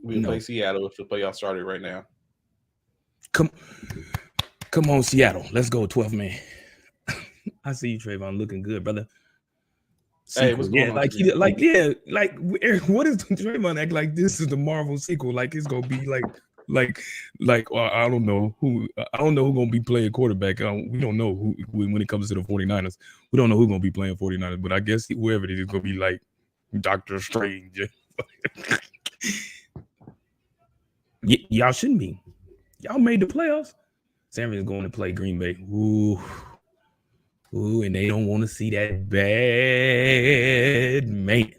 We'll play Seattle if the playoff started right now. Come on, Seattle. Let's go, 12 man. I see you, Trayvon, looking good, brother. Sequel. Hey, what's going on? What is Trayvon act like this is the Marvel sequel? Like it's gonna be like like, well, I don't know who gonna be playing quarterback. We don't know who when it comes to the 49ers. We don't know who's gonna be playing 49ers, but I guess whoever it is gonna be like Doctor Strange. Y'all shouldn't be. Y'all made the playoffs. San Francisco going to play Green Bay. Ooh, and they don't want to see that bad man.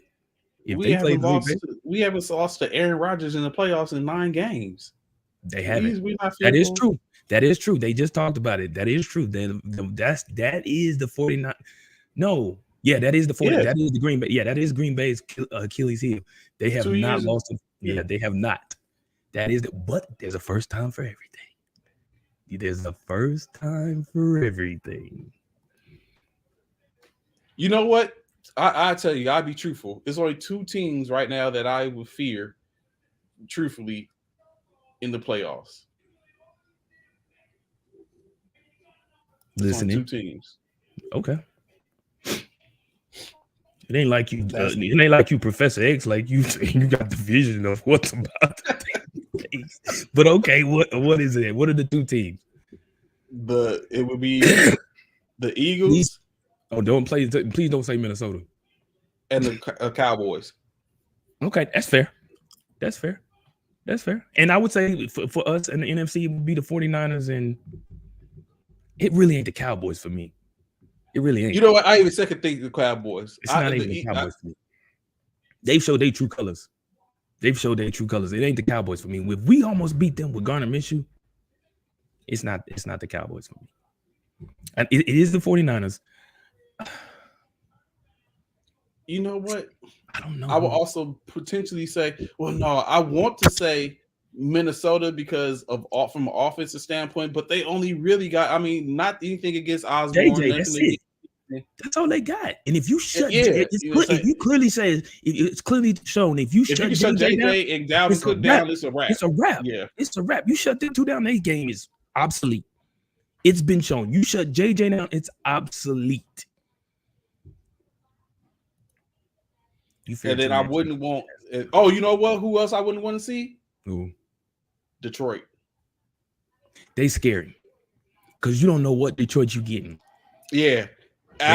If we they play haven't Green lost. Bay, We haven't lost to Aaron Rodgers in the playoffs in 9 games. they haven't. We not That is fearful. true. That is true. They just talked about it. That is true. That is the 49. No, yeah, that is the 40. Yeah. That is the Green Bay. Yeah, that is Green Bay's Achilles heel. They have 2 not years. lost. Yeah, they have not. That is. But there's a first time for everything. There's a first time for everything. You know what? I tell you, I'll be truthful. There's only 2 teams right now that I would fear, truthfully, in the playoffs. There's only 2 teams. Okay. It ain't like you. It ain't like you, Professor X. Like you got the vision of what's about to take place. But okay, what is it? What are the 2 teams? It would be the Eagles. Oh, please don't say Minnesota and the Cowboys. Okay, that's fair. That's fair. And I would say for us in the NFC, it would be the 49ers, and it really ain't the Cowboys for me. It really ain't. You know what? I even second think the Cowboys. It's not even the Cowboys for me. They've showed their true colors. It ain't the Cowboys for me. If we almost beat them with Gardner Minshew, it's not the Cowboys for me. And it is the 49ers. You know what? I don't know. I will also potentially say, well, no, I want to say Minnesota because of from an offensive standpoint, but they only really got, I mean, not anything against Osborne. JJ, that's it. That's all they got. And if you shut, if you clearly say it's clearly shown, if you shut JJ down, and Dalvin Cook down, it's a wrap. It's a wrap. Yeah, it's a wrap. You shut them 2 down, their game is obsolete. It's been shown. You shut JJ down, it's obsolete. And then I wouldn't want. Oh, you know what? Who else I wouldn't want to see? Who? Detroit. They scary because you don't know what Detroit you getting. Yeah, I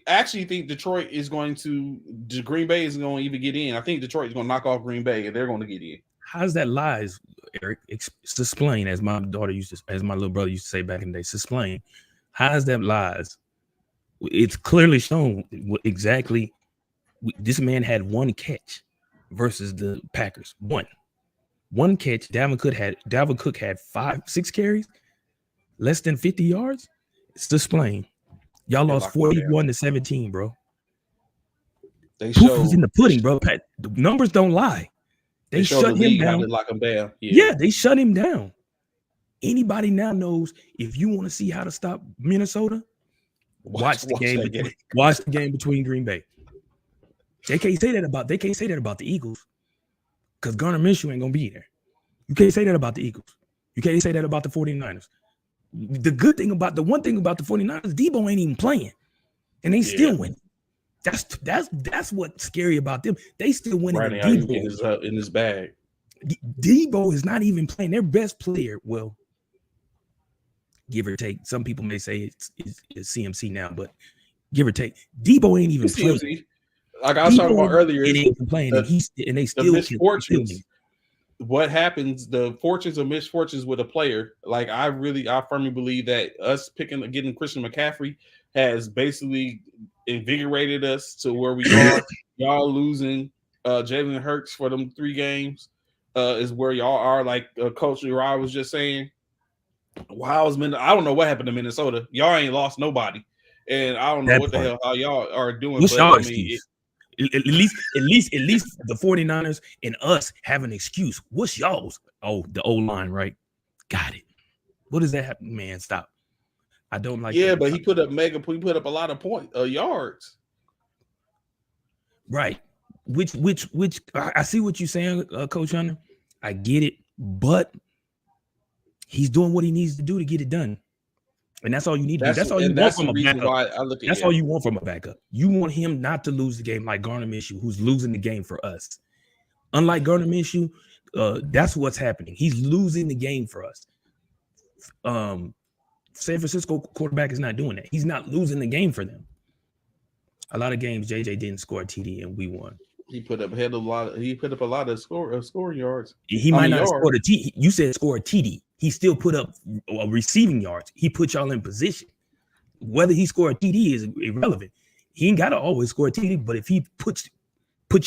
actually think Detroit is going to. Green Bay is going to even get in. I think Detroit is going to knock off Green Bay, and they're going to get in. How's that lies, Eric? Explain, as my daughter used to, as my little brother used to say back in the day. Explain. How's that lies? It's clearly shown exactly. This man had 1 catch versus the Packers. One catch. Dalvin Cook had 5-6 carries, less than 50 yards. It's displaying. Y'all lost 41-17, bro. Proof is in the pudding, bro. The numbers don't lie. They shut him down. Lock him down. Yeah, they shut him down. Anybody now knows if you want to see how to stop Minnesota, watch the game. Watch the game between Green Bay. They can't say that about the Eagles because Gardner Minshew ain't gonna be there. You can't say that about the Eagles. You can't say that about the 49ers. The one thing about the 49ers, Debo ain't even playing, and they still winning. That's what's scary about them. They still winning. Right now, in his bag. Debo is not even playing. Their best player, well, give or take. Some people may say it's CMC now, but give or take, Debo ain't even playing. Like I was talking about earlier, and they still misfortunes. What happens? The fortunes or misfortunes with a player. Like I firmly believe that us getting Christian McCaffrey has basically invigorated us to where we are. Y'all losing Jalen Hurts for them 3 games is where y'all are. Like Coach Uriah was just saying. Wow, I don't know what happened to Minnesota. Y'all ain't lost nobody, and I don't know what the hell how y'all are doing. What's y'all excuse? At least the 49ers and us have an excuse. What's y'all's? Oh, the O-line, right? Got it. What does that happen? Man, stop. I don't like that. But he put up a lot of yards. Right. Which I see what you're saying, Coach Hunter. I get it, but he's doing what he needs to do to get it done. And that's all you need to do. That's all you want from a backup. That's all you want from a backup. You want him not to lose the game like Gardner Minshew, who's losing the game for us. Unlike Gardner Minshew, That's what's happening. He's losing the game for us. San Francisco quarterback is not doing that. He's not losing the game for them. A lot of games, JJ didn't score a TD and we won. He put up a lot of scoring yards. He might not have scored a TD. You said score a TD. He still put up receiving yards. He put y'all in position. Whether he scored a TD is irrelevant. He ain't got to always score a TD, but if he put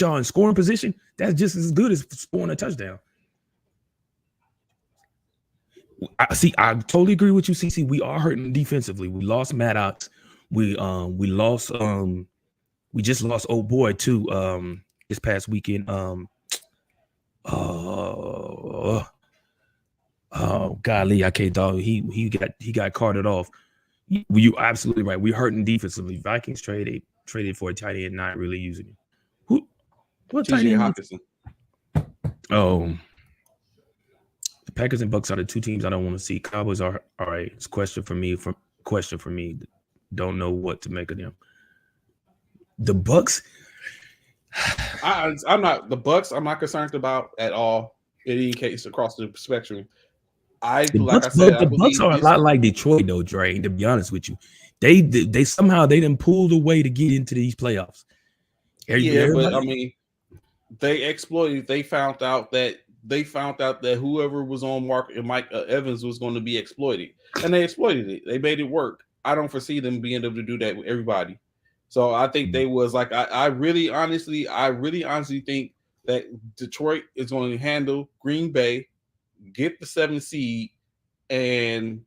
y'all in scoring position, that's just as good as scoring a touchdown. I totally agree with you, CC. We are hurting defensively. We lost Maddox. We just lost old boy too this past weekend. Golly, I can't talk. He got carted off. You absolutely right. We're hurting defensively. Vikings traded for a tight end, not really using it. What tight end? Hawkinson. Oh, the Packers and Bucks are the two teams I don't want to see. Cowboys are all right. It's question for me. Don't know what to make of them. The Bucks. I'm not the Bucks. I'm not concerned about at all. In any case, across the spectrum, the Bucks are a lot like Detroit, though, Dre. To be honest with you, they somehow they didn't pull the way to get into these playoffs. But I mean, they exploited. They found out that whoever was on Mike Evans was going to be exploited, and they exploited it. They made it work. I don't foresee them being able to do that with everybody. So I think they was like I really honestly think that Detroit is going to handle Green Bay, get the 7th seed, and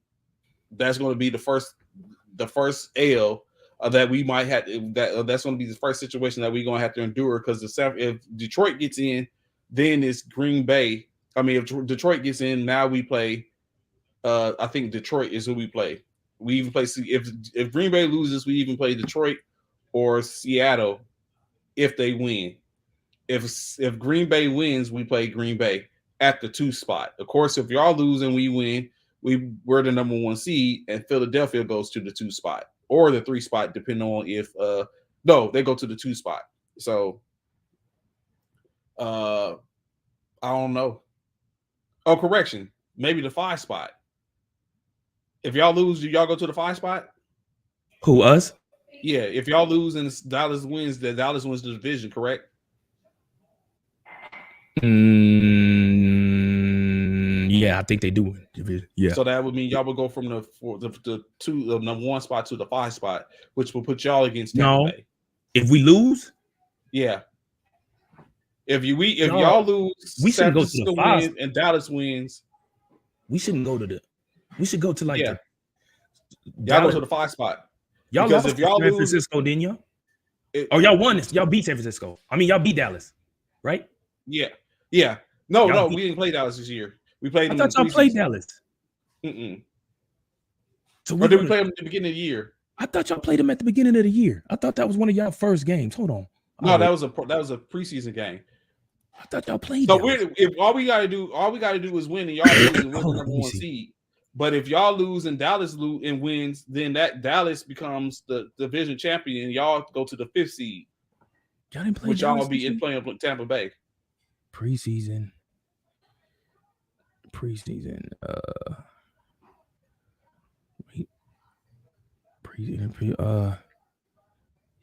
that's going to be the first L that we might have. That's going to be the first situation that we're going to have to endure because if Detroit gets in, then it's Green Bay. I mean, if Detroit gets in, now we play. I think Detroit is who we play. We even play if Green Bay loses, we even play Detroit or Seattle if they win. If Green Bay wins, we play Green Bay at the 2 spot. Of course, if y'all lose and we win, we're the number 1 seed, and Philadelphia goes to the 2 spot or the 3 spot, depending on if they go to the 2 spot. So I don't know. Oh, correction, maybe the 5 spot. If y'all lose, do y'all go to the 5 spot? Who, us? Yeah, if y'all lose and Dallas wins the division, correct? Yeah, I think they do. Yeah. So that would mean y'all would go from the number 1 spot to the 5 spot, which will put y'all against Tampa Bay. If we lose, yeah. If y'all lose, we shouldn't go to the 5 and Dallas wins. We shouldn't go to the. We should go to like y'all go to the 5 spot. Y'all lost if y'all San Francisco, didn't y'all? Y'all won this. Y'all beat San Francisco. I mean, y'all beat Dallas, right? Yeah. No, we didn't play Dallas this year. We played. I thought y'all played Dallas. So did we play them at the beginning of the year? I thought y'all played them at the beginning of the year. I thought that was one of y'all first games. Hold on. No, that was a preseason game. I thought y'all played. So if all we gotta do is win, and y'all lose and win the number 1 seed. But if y'all lose and Dallas lose and wins, then that Dallas becomes the division champion, and y'all go to the 5th seed. Y'all didn't play. Which y'all will be playing with Tampa Bay. Preseason.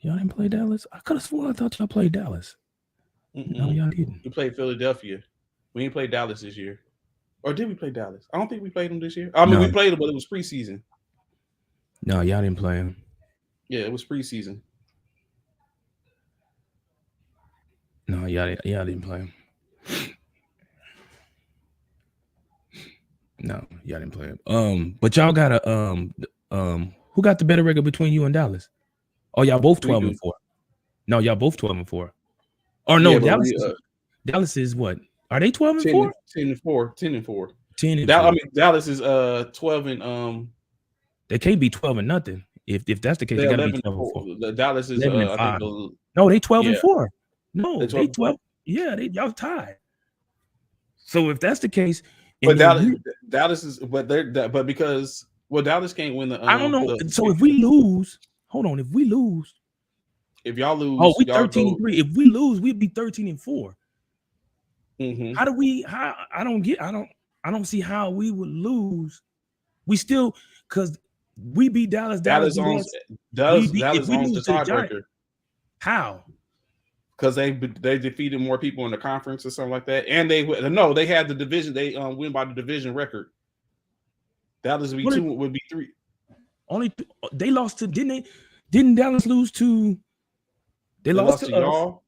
Y'all didn't play Dallas? I could have sworn I thought y'all played Dallas. No, y'all didn't. We played Philadelphia. We didn't play Dallas this year. Or did we play Dallas? I don't think we played them this year. I mean, we played them, but it was preseason. No, y'all didn't play them. Yeah, it was preseason. No, y'all didn't play them. No, y'all didn't play them. But y'all got who got the better record between you and Dallas? Oh, y'all both 12-4. No, y'all both 12-4. Or no, Dallas is what? Are they 12-4? 10-4. 10-4. I mean, Dallas is 12 and They can't be 12-0. If that's the case, they gotta be 12-4. The Dallas is I think no, they 12-4. No, they 12. Yeah, y'all tied. So if that's the case, but Dallas is because Dallas can't win the. I don't know. So if we lose, hold on. If we lose, if y'all lose, we 13-3. If we lose, we'd be 13-4. Mhm. How do we? How I don't see how we would lose. We still because we beat Dallas. Dallas beat owns us. We beat if Dallas we owns the lose to the Giants. tiebreaker How? because they defeated more people in the conference or something like that, and they had the division. They win by the division record. Dallas would be two. Would be three. Only they lost to didn't they? Didn't Dallas lose to? They lost to us. Y'all.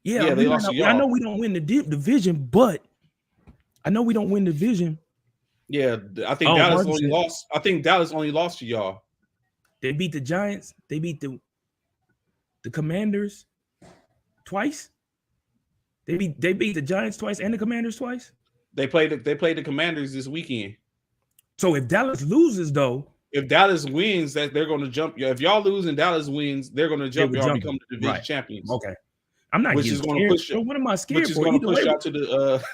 Yeah, they lost to y'all. I know we don't win the division, but I know we don't win the division. Yeah, I think Dallas only lost. I think Dallas only lost to y'all. They beat the Giants. They beat the Commanders twice. They beat the Giants twice and the Commanders twice. They played the Commanders this weekend. So if Dallas loses, though, if Dallas wins, that they're going to jump. If y'all lose and Dallas wins, they're going to jump. Y'all become the division champions. Okay, I'm not. Which is going to push. What am I scared for? Which is going to push y'all to the.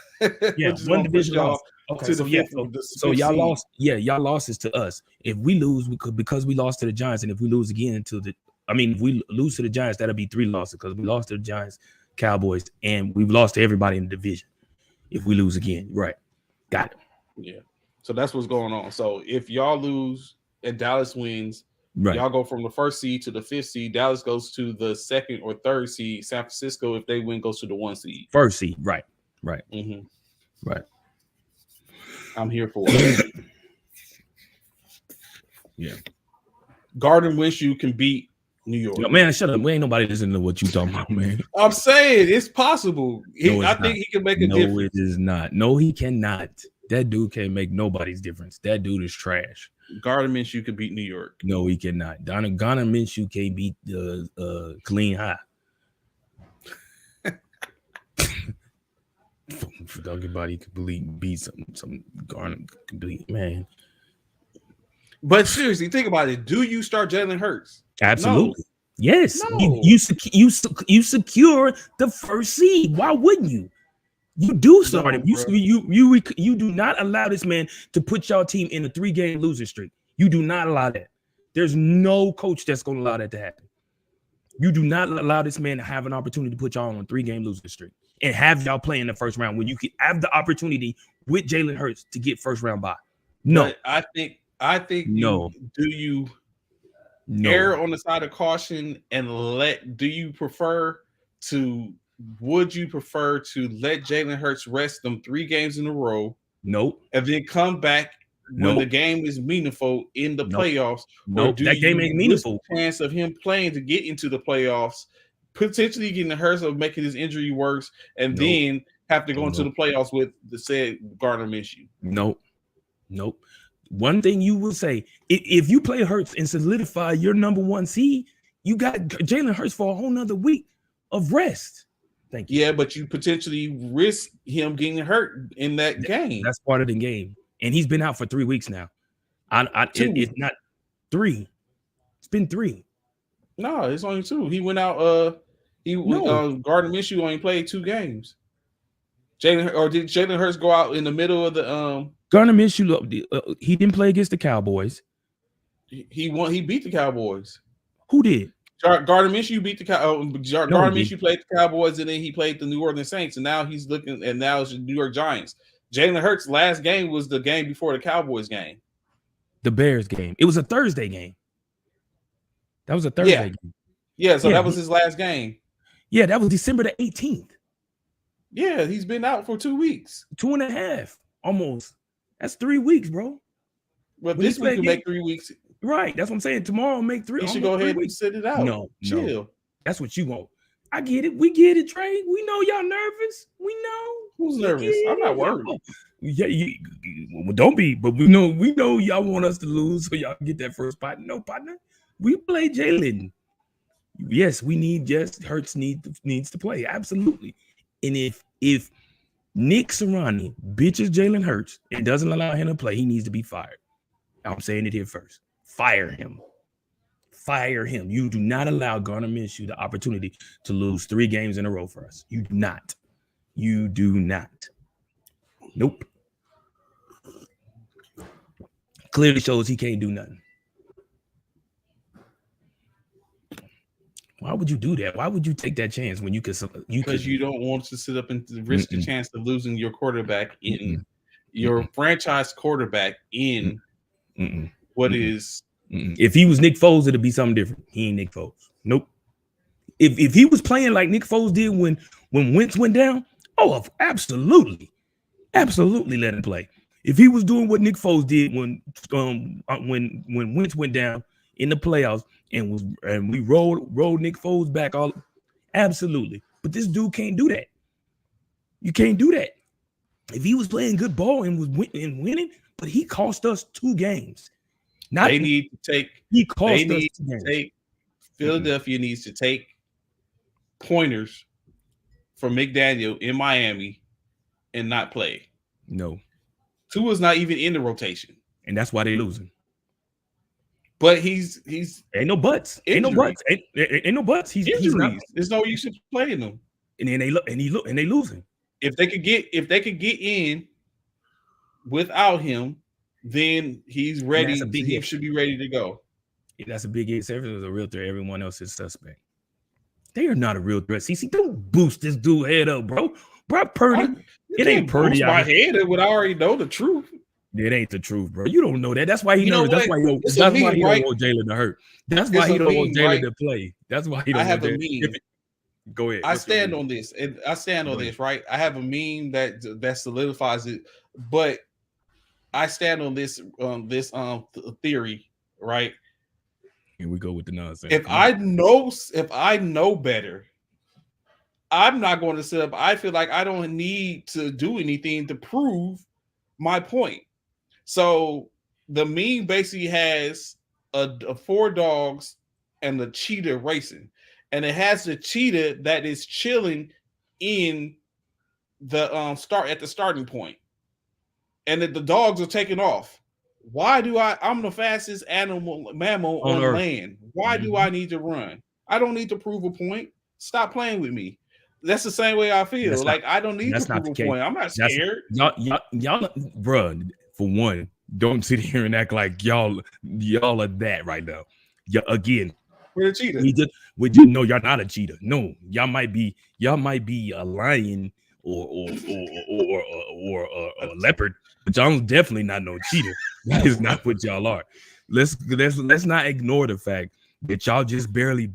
one division loss. Okay, so y'all lost. Yeah, y'all losses to us. If we lose, because we lost to the Giants, and if we lose again if we lose to the Giants, that'll be 3 losses because we lost to the Giants, Cowboys, and we've lost to everybody in the division. If we lose again, right? Got it. Yeah. So that's what's going on. So if y'all lose and Dallas wins, right, y'all go from the 1st seed to the 5th seed. Dallas goes to the 2nd or 3rd seed. San Francisco, if they win, goes to the 1 seed. 1st seed. Right. Mm-hmm. Right. I'm here for it. Yeah. Gardner Minshew can beat New York. No, man, shut up. We ain't nobody listening to what you talking about, man. I'm saying it's possible. I think he can make a difference. No, it is not. No, he cannot. That dude can't make nobody's difference. That dude is trash. Gardner Minshew can beat New York. No, he cannot. Gardner Minshew can't beat the clean high. Everybody could beat some Gardner complete man. But seriously, think about it. Do you start Jalen Hurts? Absolutely. No. Yes. No. You secure the 1st seed. Why wouldn't you? You do start him. You do not allow this man to put your team in a 3-game losing streak. You do not allow that. There's no coach that's going to allow that to happen. You do not allow this man to have an opportunity to put y'all on a 3-game losing streak and have y'all play in the 1st round when you could have the opportunity with Jalen Hurts to get 1st round bye. No, but I think no. Do you err on the side of caution and would you prefer to let Jalen Hurts rest them 3 games in a row? Nope. And then come back when the game is meaningful in the playoffs? Nope. That game ain't meaningful. Chance of him playing to get into the playoffs, potentially getting the hurts of making his injury worse, and then have to go into the playoffs with the said Gardner Minshew. Nope. One thing you will say, if you play Hurts and solidify your number 1 seed, you got Jalen Hurts for a whole nother week of rest. Thank you. Yeah, but you potentially risk him getting hurt in that game. That's part of the game. And he's been out for 3 weeks now. It's not 3. It's been 3. No, it's only 2. He went out. Gardner Minshew only played 2 games. Did Jalen Hurts go out in the middle of the Gardner Minshew, he didn't play against the Cowboys. He won. He beat the Cowboys. Who did? Gardner Minshew beat the Gardner Minshew played the Cowboys, and then he played the New Orleans Saints, and now he's looking, and now it's the New York Giants. Jalen Hurts' last game was the game before the Cowboys game. The Bears game. It was a Thursday game. That was a Thursday game. Yeah, so that was his last game. Yeah, that was December the 18th. Yeah, he's been out for 2 weeks. 2.5, almost. That's 3 weeks, bro. Well, this week will make 3 weeks. Right. That's what I'm saying. Tomorrow make 3. You should go ahead and sit it out. No. Chill. That's what you want. I get it. We get it, Trey. We know y'all nervous. We know. Who's nervous? I'm not worried. Yeah, don't be. But we know y'all want us to lose so y'all can get that 1st spot. No, partner. We play Jalen. Yes, we need. Yes, Hurts needs to play. Absolutely. And if Nick Sirianni bitches Jalen Hurts and doesn't allow him to play, he needs to be fired. I'm saying it here first. Fire him. Fire him. You do not allow Gardner Minshew the opportunity to lose 3 games in a row for us. You do not. You do not. Nope. Clearly shows he can't do nothing. Why would you do that? Why would you take that chance when you could? Because you don't want to sit up and risk the chance of losing your quarterback in your franchise quarterback in what is. If he was Nick Foles, it'd be something different. He ain't Nick Foles. Nope. If he was playing like Nick Foles did when Wentz went down, absolutely let him play. If he was doing what Nick Foles did when Wentz went down in the playoffs and we rolled Nick Foles back, absolutely. But this dude can't do that. You can't do that. If he was playing good ball and was winning, but he cost us 2 games. Philadelphia needs to take pointers from McDaniel in Miami and not play. No. Tua's not even in the rotation. And that's why they're losing. But he's ain't no buts. Ain't no buts. Ain't no buts. He's not. There's no use in playing them. And then they losing. If they could get in without him, then he's ready. He should be ready to go. Yeah, that's a big hit. If it was a real threat, everyone else is suspect. They are not a real threat. CC, don't boost this dude head up, bro. Brock Purdy. It ain't Purdy. My head up when I already know the truth. It ain't the truth, bro. You don't know that. That's why he knows. That's why he don't want Jalen to hurt. That's why he don't want Jalen to play. That's why he don't want Jalen. Go ahead. I stand on this, and I stand on this, right? I have a meme that solidifies it, but I stand on this theory, right? Here we go with the nonsense. If I know better, I'm not going to sit up. I feel like I don't need to do anything to prove my point. So the meme basically has a 4 dogs and a cheetah racing, and it has the cheetah that is chilling in the at the starting point, and that the dogs are taking off. Why do I'm the fastest mammal on land? Why do I need to run? I don't need to prove a point. Stop playing with me. That's the same way I feel. I don't need to prove a point. I'm not scared. Y'all, bro. For one, don't sit here and act like y'all are that right now. Again, we're a cheetah. No, y'all not a cheetah. No, y'all might be a lion or a leopard, but y'all definitely not no cheetah. That is not what y'all are. Let's not ignore the fact that y'all just barely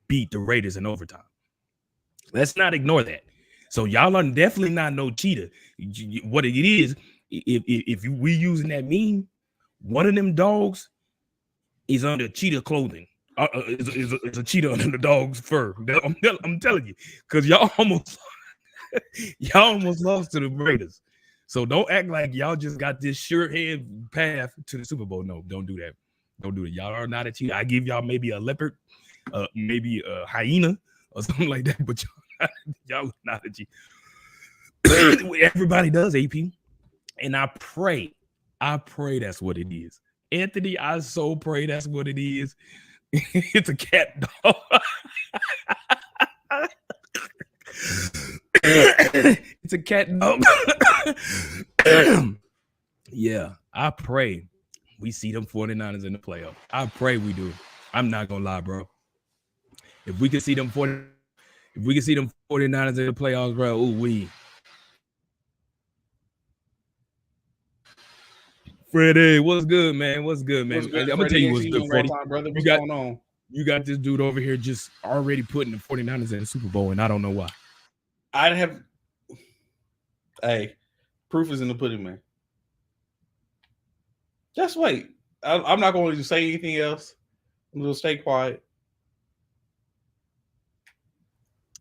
beat the Raiders in overtime. Let's not ignore that. So y'all are definitely not no cheetah. What it is, if we using that meme, one of them dogs is under cheetah clothing. Is a cheetah under the dog's fur. I'm telling you, because y'all almost lost to the Raiders. So don't act like y'all just got this sure-hand path to the Super Bowl. No, don't do that. Don't do it. Y'all are not a cheetah. I give y'all maybe a leopard, maybe a hyena or something like that, but y'all are not a cheetah. Everybody does, AP. And I pray that's what it is. Anthony, I so pray that's what it is. It's a cat dog. It's a cat dog. Yeah, I pray we see them 49ers in the playoff. I pray we do. I'm not gonna lie, bro. If we can see them 49ers in the playoffs, bro, we. Freddie, what's good, man? What's good, man? I'm gonna tell you what's good, Freddie. What's going on? You got this dude over here just already putting the 49ers in the Super Bowl, and I don't know why. Hey, proof is in the pudding, man. Just wait. I'm not going to say anything else. I'm going to stay quiet.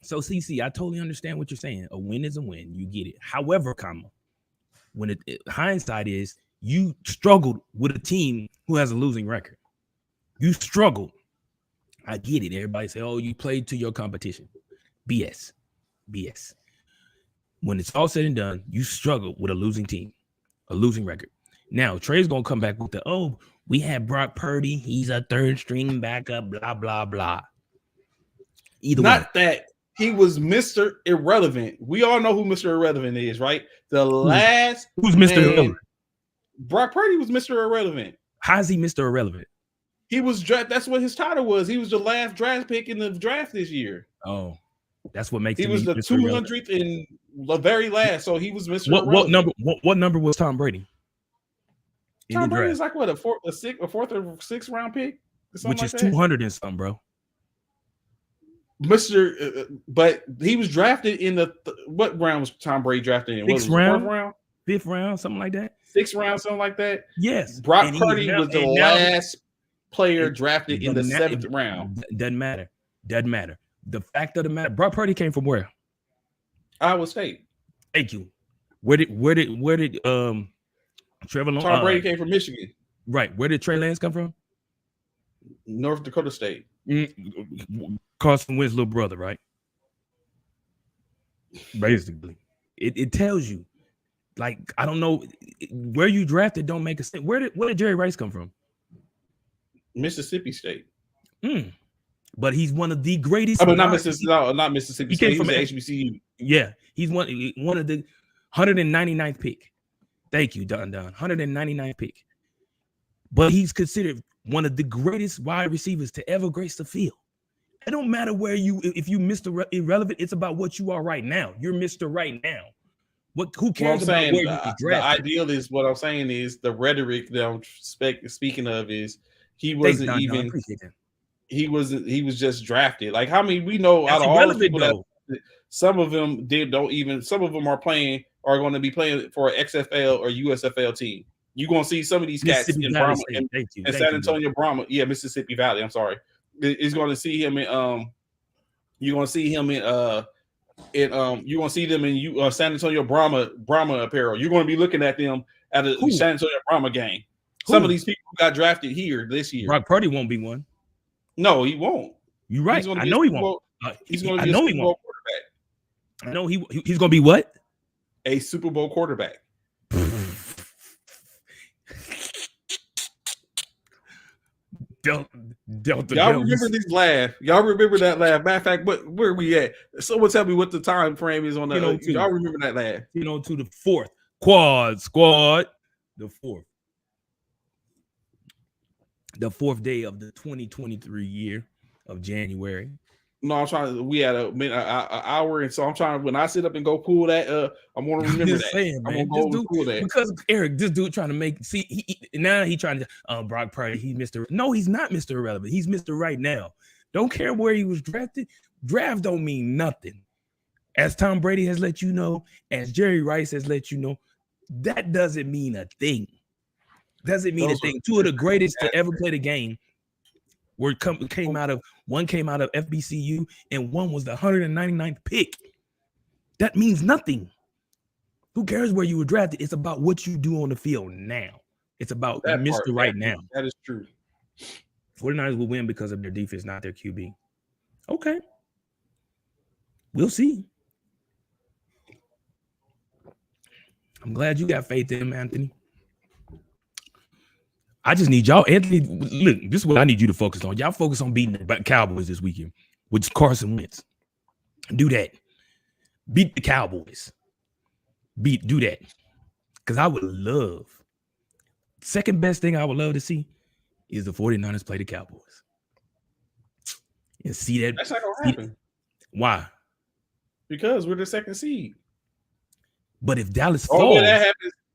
So, CC, I totally understand what you're saying. A win is a win. You get it. However, when hindsight is, you struggled with a team who has a losing record. You struggled. I get it. Everybody say, oh, you played to your competition. BS. When it's all said and done, you struggled with a losing team, a losing record. Now, Trey's going to come back with we had Brock Purdy. He's a third string backup, blah, blah, blah. Not that he was Mr. Irrelevant. We all know who Mr. Irrelevant is, right? Who's Mr. Irrelevant? Brock Purdy was Mr. Irrelevant. How is he Mr. Irrelevant? He was draft. That's what his title was. He was the last draft pick in the draft this year. Oh, that's what makes he him was the Mr. 200th and the very last. So he was Mr. What number? What number was Tom Brady? Tom Brady is like what a fourth or sixth round pick, which is 200 and something, bro. But he was drafted in the what round was Tom Brady drafted in? Sixth round, 4th round, 5th round, something like that. 6th round, something like that. Yes. Brock Purdy was the last player drafted in the 7th round. Doesn't matter. Doesn't matter. The fact of the matter, Brock Purdy came from where? Iowa State. Thank you. Where did Trevor Lawrence? Tom Brady came from Michigan. Right. Where did Trey Lance come from? North Dakota State. Carson Wentz's little brother, right? Basically, it tells you. Like, I don't know where you drafted. Don't make a sense. Where did Jerry Rice come from? Mississippi State. But he's one of the greatest. I mean, not Mississippi State. He was HBCU. Yeah, he's one of the 199th pick. Thank you, Don. 199th pick. But he's considered one of the greatest wide receivers to ever grace the field. It don't matter where if you Mr. Irrelevant, it's about what you are right now. You're Mr. Right Now. Who cares about where you drafted? The ideal is what I'm saying is the rhetoric that I'm speaking of is he wasn't even. He was just drafted. Like how many we know out of all the people that some of them some of them are going to be playing for an XFL or USFL team. You're gonna see some of these cats in Brahma and San Antonio Brahma. Yeah, Mississippi Valley. I'm sorry. Is going to see him in you're going to see him in you're going to see them in San Antonio Brahma apparel. You're going to be looking at them at a San Antonio Brahma game. Some of these people got drafted here this year. Brock Purdy won't be one. No, he won't. You're right. I know he won't. He's going to be a Super Bowl quarterback. I know he's going to be what? A Super Bowl quarterback. Y'all remember these laugh. Y'all remember that laugh. Matter of fact, where are we at? Someone tell me what the time frame is on the. Y'all remember that laugh? To the 4th quad squad. The 4th day of the 2023 year of January. No, I'm trying. We had an hour, and so I'm trying. When I sit up and go pull that, I'm going to remember that. Saying, I'm going to go pull that because Eric, this dude trying to make now he trying to Brock Purdy. He's Mr. No, he's not Mr. Irrelevant. He's Mr. Right Now. Don't care where he was drafted. Draft don't mean nothing. As Tom Brady has let you know, as Jerry Rice has let you know, that doesn't mean a thing. Doesn't mean a thing. Two of the greatest to ever play the game. Came out of FBCU and one was the 199th pick. That means nothing. Who cares where you were drafted? It's about what you do on the field now. It's about Mr. Right Now. That is true. 49ers will win because of their defense, not their QB. Okay. We'll see. I'm glad you got faith in him, Anthony. I just need y'all, Anthony. Look, this is what I need you to focus on. Y'all focus on beating the Cowboys this weekend, which is Carson Wentz. Do that. Beat the Cowboys. Do that. Because I would love, second best thing I would love to see is the 49ers play the Cowboys. And see that. That's not going to happen. Why? Because we're the second seed. But if Dallas falls.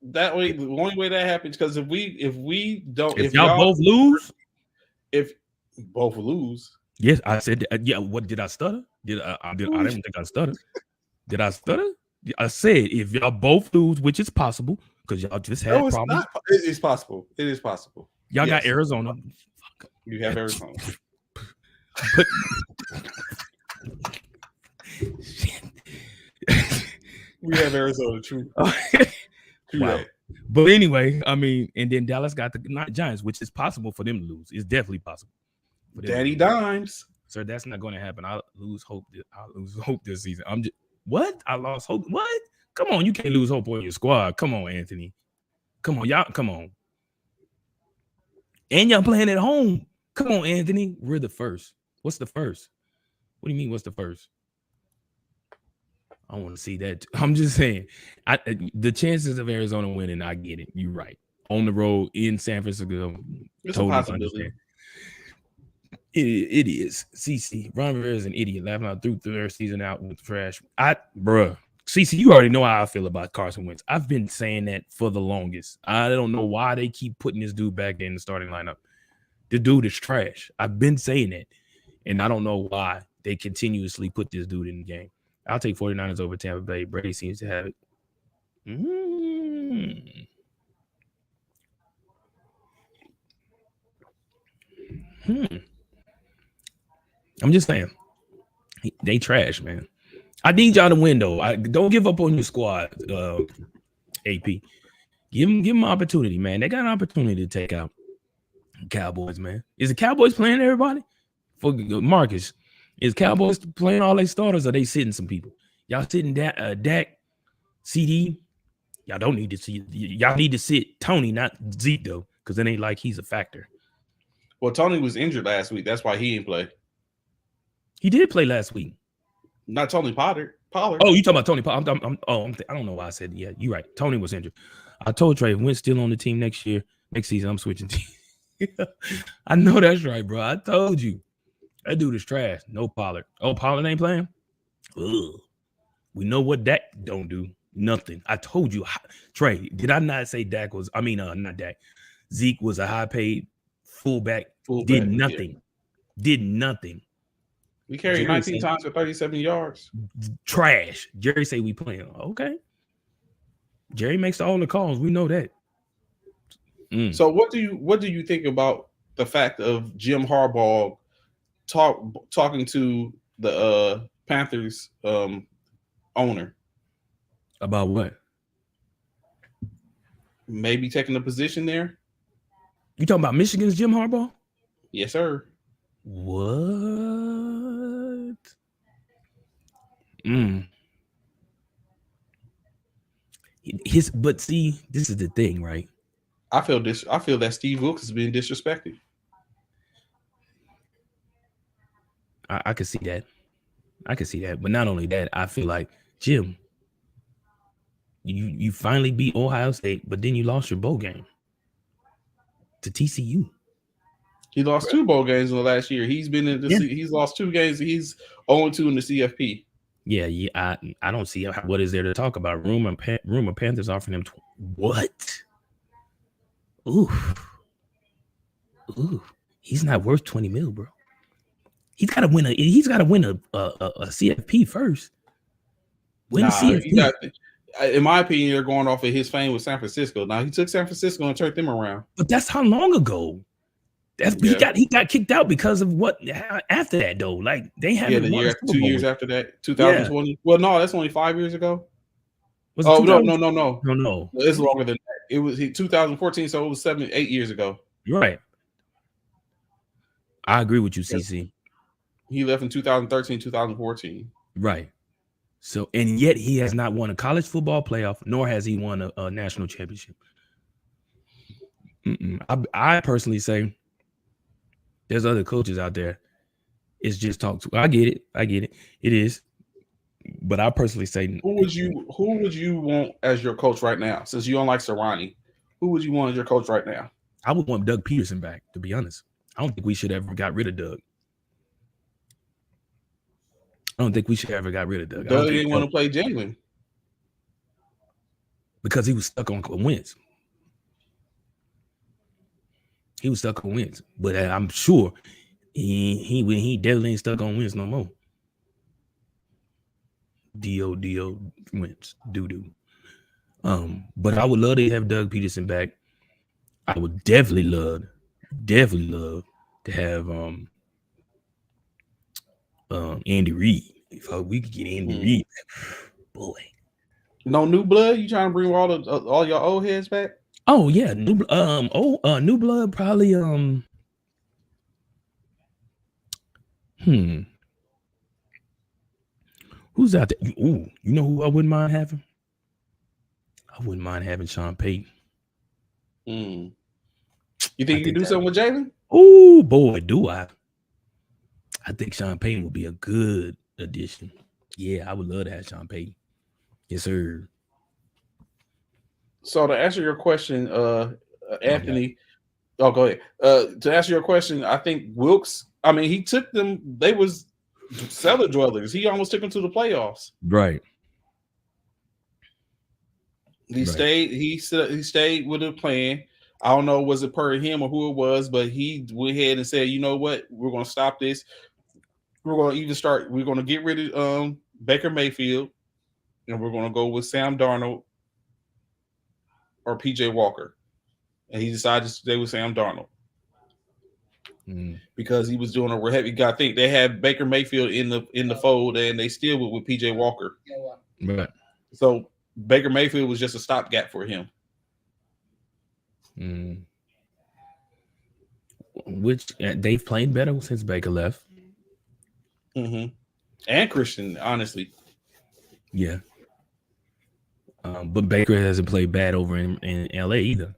The only way that happens because if y'all both lose, if both lose, yes, I said, yeah. What did I stutter? I didn't think I stuttered. Did I stutter? I said if y'all both lose, which is possible because y'all just had problems. It's possible. It is possible. Y'all got Arizona. You have Arizona. We have Arizona. True. Wow. But anyway, I mean, and then Dallas got the Giants, which is possible for them to lose. It's definitely possible. Daddy dimes. Sir, that's not going to happen. I'll lose hope this season. I lost hope. What? Come on, you can't lose hope on your squad. Come on, Anthony. Come on, y'all. Come on. And y'all playing at home. Come on, Anthony. We're the first. What's the first? What do you mean, what's the first? I want to see that. I'm just saying, the chances of Arizona winning, I get it. You're right. On the road in San Francisco, it's totally a possibility. It is. CC. Ron Rivera is an idiot. Laughing out through their season out with trash. CC, you already know how I feel about Carson Wentz. I've been saying that for the longest. I don't know why they keep putting this dude back in the starting lineup. The dude is trash. I've been saying it. And I don't know why they continuously put this dude in the game. I'll take 49ers over Tampa Bay. Brady seems to have it. I'm just saying. They trash, man. I need y'all to win, though. Don't give up on your squad, AP. Give them opportunity, man. They got an opportunity to take out Cowboys, man. Is the Cowboys playing everybody? For Marcus, is Cowboys playing all their starters, or they sitting some people? Y'all sitting Dak, CD. Y'all don't need to see. Y'all need to sit Tony, not Zeke, though, because it ain't like he's a factor. Well, Tony was injured last week. That's why he didn't play. He did play last week. Not Tony Pollard. Oh, you talking about Tony Pollard? I don't know why I said yeah. You're right. Tony was injured. I told Trey, if Wentz still on the team next season, I'm switching teams. I know that's right, bro. I told you. That dude is trash. No Pollard. Oh, Pollard ain't playing? Ugh. We know what Dak don't do. Nothing. I told you. Trey, did I not say Dak was, not Dak. Zeke was a high-paid fullback. Did nothing. Yeah. Did nothing. We carried 19 times for 37 yards. Trash. Jerry say we playing. Okay. Jerry makes all the calls. We know that. So what do you think about the fact of Jim Harbaugh talking to the Panthers owner? About what? Maybe taking a position there. You talking about Michigan's Jim Harbaugh? Yes, sir. What? But see, this is the thing, right? I feel that Steve Wilkes is being disrespected. I can see that. But not only that, I feel like, Jim, you finally beat Ohio State, but then you lost your bowl game to TCU. He lost 2 bowl games in the last year. He's been in he's lost 2 games. He's 0-2 in the CFP. Yeah. I don't see what is there to talk about. Rumor Panthers offering him what? Ooh. He's not worth 20 mil, bro. He's got to win a CFP first. CFP. In my opinion, they're going off of his fame with San Francisco. Now he took San Francisco and turned them around. But that's how long ago? He got kicked out because of what after that though. Like they had 2 years after that, 2020. Yeah. Well, no, that's only 5 years ago. No. It's longer than that. It was 2014, so it was 8 years ago. You're right. I agree with you, CC. He left in 2013, 2014. Right. So, and yet he has not won a college football playoff, nor has he won a national championship. I personally say there's other coaches out there. It's just talk to. I get it. It is. But I personally say, who would you want as your coach right now? Since you don't like Sirianni, who would you want as your coach right now? I would want Doug Peterson back, to be honest. I don't think we should ever got rid of Doug. Doug didn't want to play Jalen because he was stuck on wins. But I'm sure he definitely ain't stuck on wins no more. D.O. wins. Doo-doo. But I would love to have Doug Peterson back. I would definitely love to have Andy Reid. If we could get Andy Reid, boy. No new blood? You trying to bring all your old heads back? Oh yeah, new blood probably Who's out there? You know who I wouldn't mind having? I wouldn't mind having Sean Payton. You think you can do something with Jalen? Oh boy, do I. I think Sean Payton would be a good addition. Yeah, I would love to have Sean Payton. Yes, sir. So to answer your question, Anthony, Oh, go ahead. To answer your question, I think Wilkes. I mean, he took them. They was cellar dwellers. He almost took them to the playoffs. Right. He stayed. He stayed with the plan. I don't know was it per him or who it was, but he went ahead and said, "You know what? We're going to stop this. We're going to even start. We're going to get rid of Baker Mayfield, and we're going to go with Sam Darnold or PJ Walker." And he decided to stay with Sam Darnold because he was doing a heavy. I think they had Baker Mayfield in the fold, and they still went with PJ Walker. Right. So Baker Mayfield was just a stopgap for him. Which they've played better since Baker left. And Christian, honestly. Yeah. But Baker hasn't played bad over in LA either.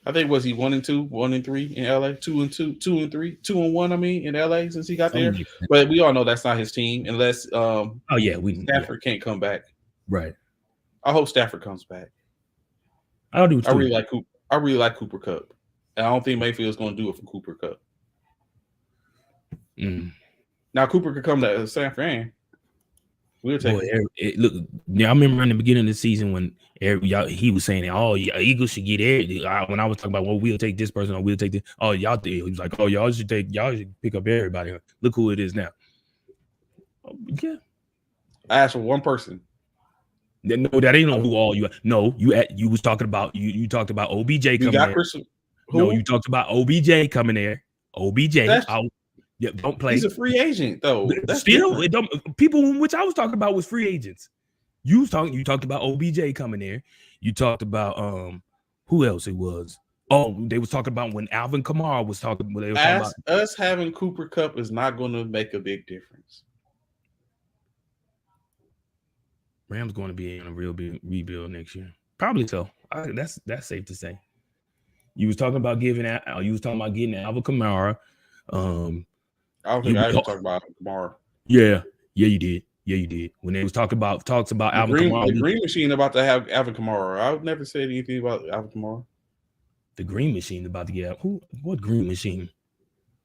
I think was he 1-2, 1-3 in LA, 2-2, 2-3, 2-1. I mean, in LA since he got there. But we all know that's not his team unless Stafford can't come back. Right. I hope Stafford comes back. I do too. I really like Cooper Kupp. And I don't think Mayfield's going to do it for Cooper Kupp. Now Cooper could come to San Fran. We'll take it. Look, I remember in the beginning of the season when he was saying, "Oh, Eagles should get it." When I was talking about, "Well, we'll take this person or we'll take this," oh, y'all. He was like, "Oh, y'all should pick up everybody." Look who it is now. Yeah, I asked for one person. No, that ain't who all you. No, you was talking about you talked about OBJ coming there. No, you talked about OBJ coming there. OBJ. Don't play. He's a free agent though. Still, people which I was talking about was free agents. You talked about OBJ coming there. You talked about who else it was? Oh, they was talking about when Alvin Kamara was talking. They were talking about us having Cooper Kupp is not going to make a big difference. Rams going to be in a real big rebuild next year. Probably so. That's safe to say. You was talking about getting Alvin Kamara. I don't think I even talked about Kamara. Yeah, you did. Yeah, you did. When they was talks about Alvin Kamara. The Green Machine about to have Alvin Kamara. I've never said anything about Alvin Kamara. The Green Machine about to get who? What Green Machine?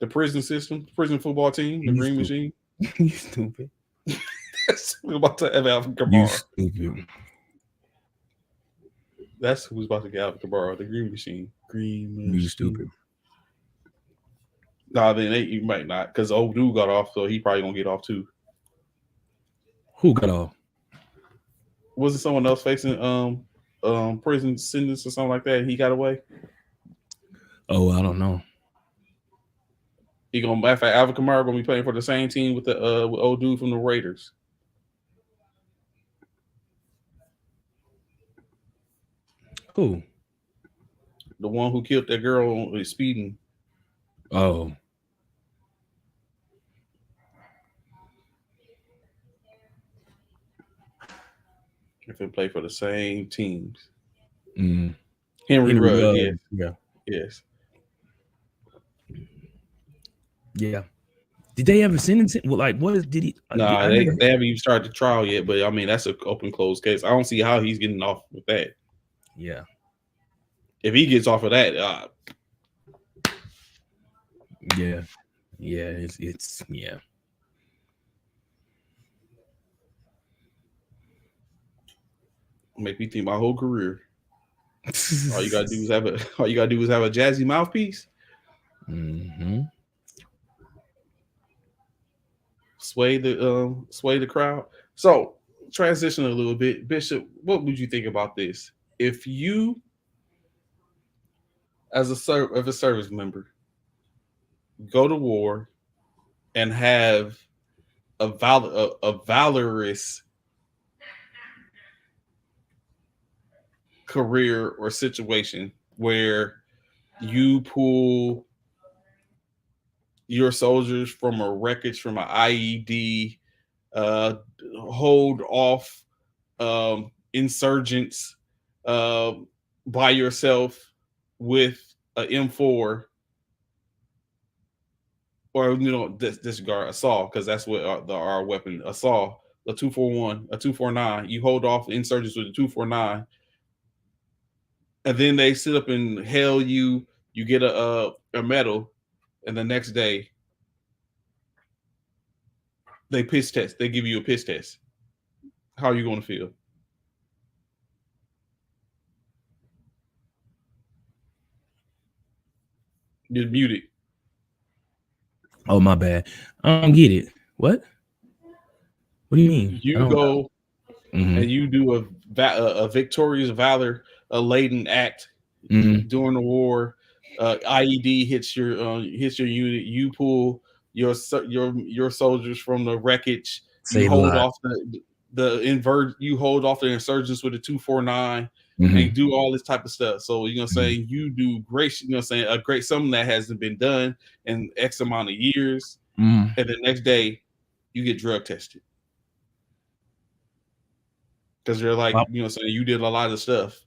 The prison system, prison football team, the Green Machine. You stupid. We're about to have Alvin Kamara. You stupid. That's who's about to get Alvin Kamara, the Green Machine. Green Machine. You stupid. Nah, then you might not, because old dude got off, so he probably gonna get off too. Who got off? Was it someone else facing prison sentence or something like that? He got away. Oh, I don't know. Alvin Kamara gonna be playing for the same team with the with old dude from the Raiders. Who? The one who killed that girl speeding. Oh. If they play for the same teams. Henry Rudd, yes. Yeah. Yes. Yeah. Did they ever sentence him? Well, like, what is did he? No, they haven't even started the trial yet. But I mean, that's an open closed case. I don't see how he's getting off with that. Yeah. If he gets off of that, yeah, it's yeah. Make me think my whole career. All you gotta do is have a jazzy mouthpiece. Sway the crowd. So transition a little bit, Bishop. What would you think about this? If you, as a service member, go to war and have a valorous career or situation where you pull your soldiers from a wreckage, from an IED, hold off insurgents by yourself with an M4, or disregard a saw, because that's what our weapon, a saw, a 241, a 249. You hold off insurgents with a 249, and then they sit up and hail you You get a medal, and the next day they piss test. They give you a piss test. How are you going to feel? You're muted. Oh, my bad. I don't get it. What? What do you mean? You go Mhm. and you do a victorious valor, a laden act Mhm. during the war. IED hits your unit. You pull your soldiers from the wreckage. You Say the hold lie. off You hold off the insurgents with a 249, Mhm. and do all this type of stuff. So you know, saying you do great. You know, saying a great something that hasn't been done in X amount of years, Mhm. and the next day you get drug tested because you're like, Wow. you know, saying you did a lot of stuff.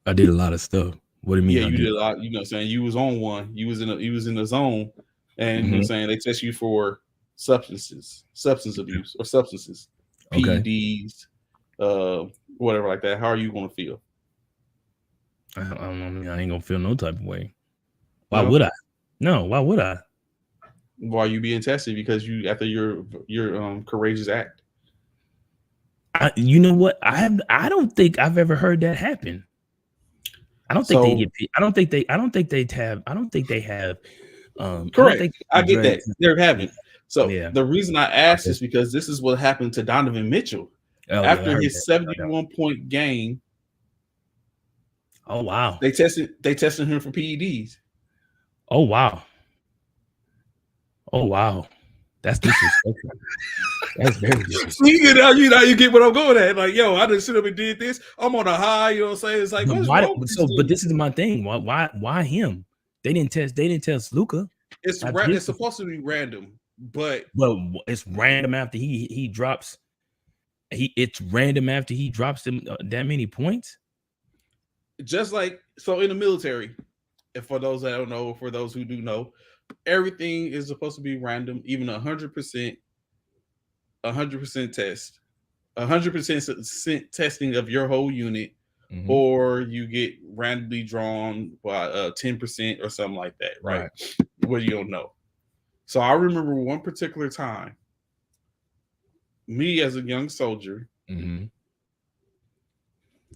I did a lot of stuff. What do you mean? Yeah, I you did? did a lot. You know, saying you was on one. You was in the zone, and you know, Mhm. saying they test you for substance abuse or substances, Okay. PEDs, whatever like that. How are you going to feel? I don't know. I ain't gonna feel no type of way. Why No? would I? No. Why would I? Why are you being tested? Because you after your courageous act. You know what? I don't think I've ever heard that happen. I don't think they So get. I don't think they. I don't think they have. I don't think they have. I don't correct, think I they get drug that there haven't. So Yeah. the reason I asked Okay. is because this is what happened to Donovan Mitchell Oh yeah, I after heard his that. 71-point game. Oh wow. They tested him for PEDs. Oh wow. Oh wow. That's disrespectful. That's very disrespectful. You get what I'm going at. Like, yo, I just sit up and did this. I'm on a high, you know what I'm saying? It's like, But what's why? wrong with this But dude? this is my thing. Why him? They didn't test Luca. It's supposed to be random, but Well, it's random after he drops. It's random after he drops them that many points. just like so in the military, and for those that don't know, for those who do know, everything is supposed to be random, even 100%, 100% test, 100% testing of your whole unit, Mhm. or you get randomly drawn by 10% or something like that, right? Where you don't know. So I remember one particular time, me as a young soldier, Mhm.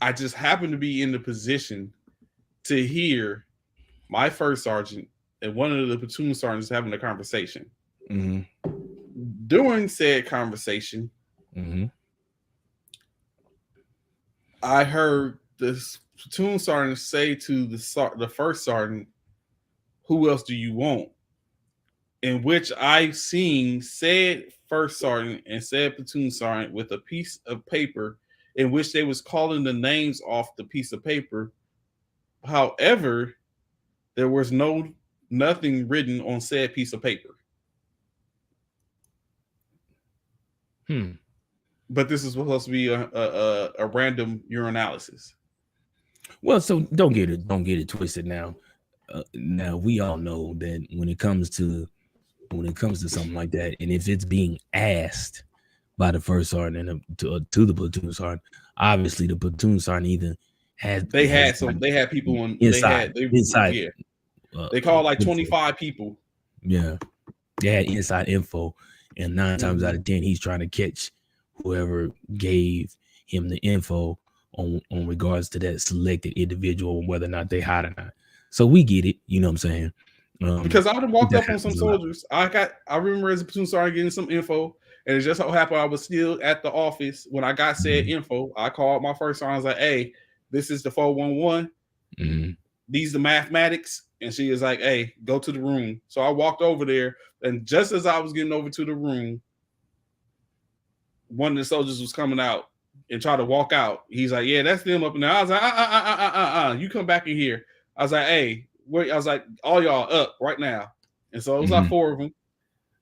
I just happened to be in the position to hear my first sergeant and one of the platoon sergeants having a conversation. Mhm. During said conversation, Mhm. I heard this platoon sergeant say to the first sergeant, "Who else do you want?" In which I seen said first sergeant and said platoon sergeant with a piece of paper in which they was calling the names off the piece of paper. However, there was nothing written on said piece of paper. But this is supposed to be a random urinalysis. Well, so don't get it twisted. Now, now we all know that when it comes to something like that, and if it's being asked by the first sergeant and to the platoon sergeant, obviously the platoon sergeant either They had people on inside. yeah. They called like 25 people. Yeah, they had inside info, and 9 times out of 10, he's trying to catch whoever gave him the info on regards to that selected individual and whether or not they hot or not. So we get it, you know what I'm saying? Because I would have walked up on some soldiers. I remember as a platoon sergeant getting some info, and it just so happened I was still at the office when I got said info. I called my first sergeant. I was like, "Hey, this is the 411. These the mathematics." And she was like, "Hey, go to the room." So I walked over there, and just as I was getting over to the room, one of the soldiers was coming out and tried to walk out. He's like, "Yeah, that's them up in there." I was like, you come back in here. I was like, "Hey, wait." I was like, "All y'all up right now." And so it was like 4 of them.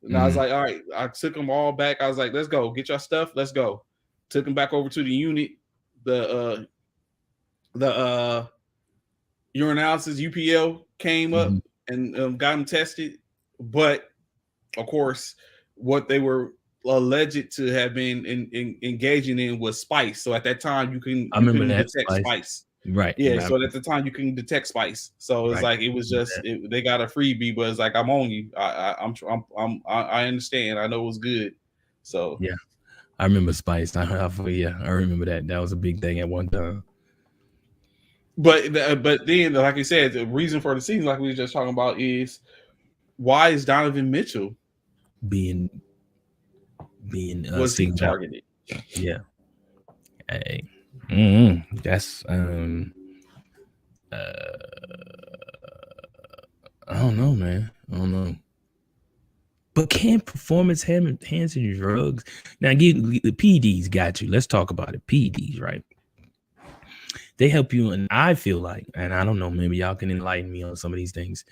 And I was like, "All right." I took them all back. I was like, "Let's go. Get your stuff. Let's go." Took them back over to the unit. The urinalysis UPL came up and got them tested. But of course, what they were alleged to have been engaging in was spice. So at that time, you couldn't detect spice. Right. Yeah, so at the time you can detect spice. So it's like it was just they got a freebie, but it's like I'm on you. I understand. I know it was good. So yeah, I remember spice. I remember that. That was a big thing at one time. But then, like you said, the reason for the season, like we were just talking about, is why is Donovan Mitchell being was he targeted? Yeah. Hey. That's I don't know, man. I don't know. But can performance enhancing drugs now get the PEDs got you? Let's talk about it. PEDs, right? They help you, and I feel like, and I don't know, maybe y'all can enlighten me on some of these things.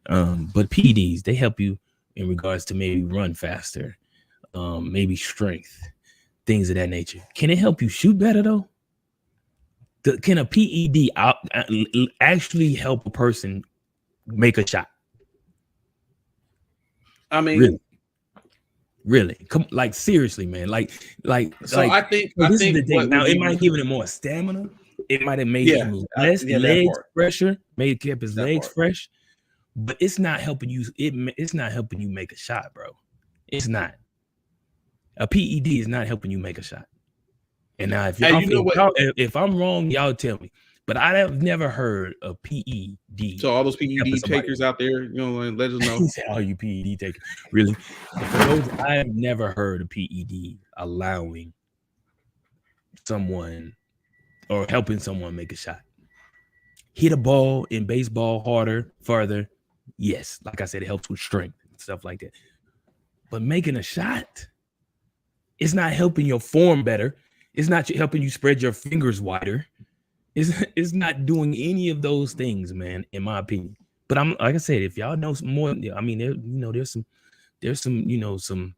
But PEDs, they help you in regards to maybe run faster, maybe strength, things of that nature. Can it help you shoot better though? Can a PED actually help a person make a shot? I mean, really, come, like seriously, man. I think this is the thing. Now it might give him more stamina. It might have made him less legs fresher, kept his legs fresh, but it's not helping you. It's not helping you make a shot, bro. It's not. A PED is not helping you make a shot. And now, if I'm wrong, y'all tell me. But I have never heard of PED. So all those PED takers out there, let us know. All you PED takers, really? I have never heard of PED allowing someone or helping someone make a shot. Hit a ball in baseball harder, farther. Yes, like I said, it helps with strength and stuff like that. But making a shot, it's not helping your form better. It's not helping you spread your fingers wider. It's not doing any of those things, man, in my opinion. But I'm like I said, if y'all know some more, I mean, there's some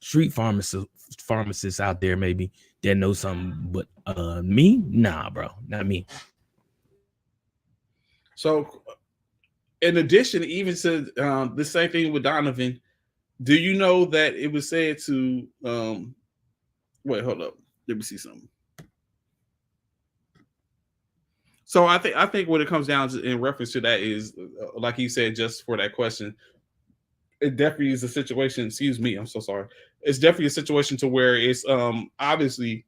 street pharmacists out there maybe that know something. But me, nah, bro, not me. So, in addition, even to the same thing with Donovan, do you know that it was said to wait, hold up. Let me see something. So I think what it comes down to in reference to that is, like you said, just for that question, it definitely is a situation. Excuse me, I'm so sorry. It's definitely a situation to where it's obviously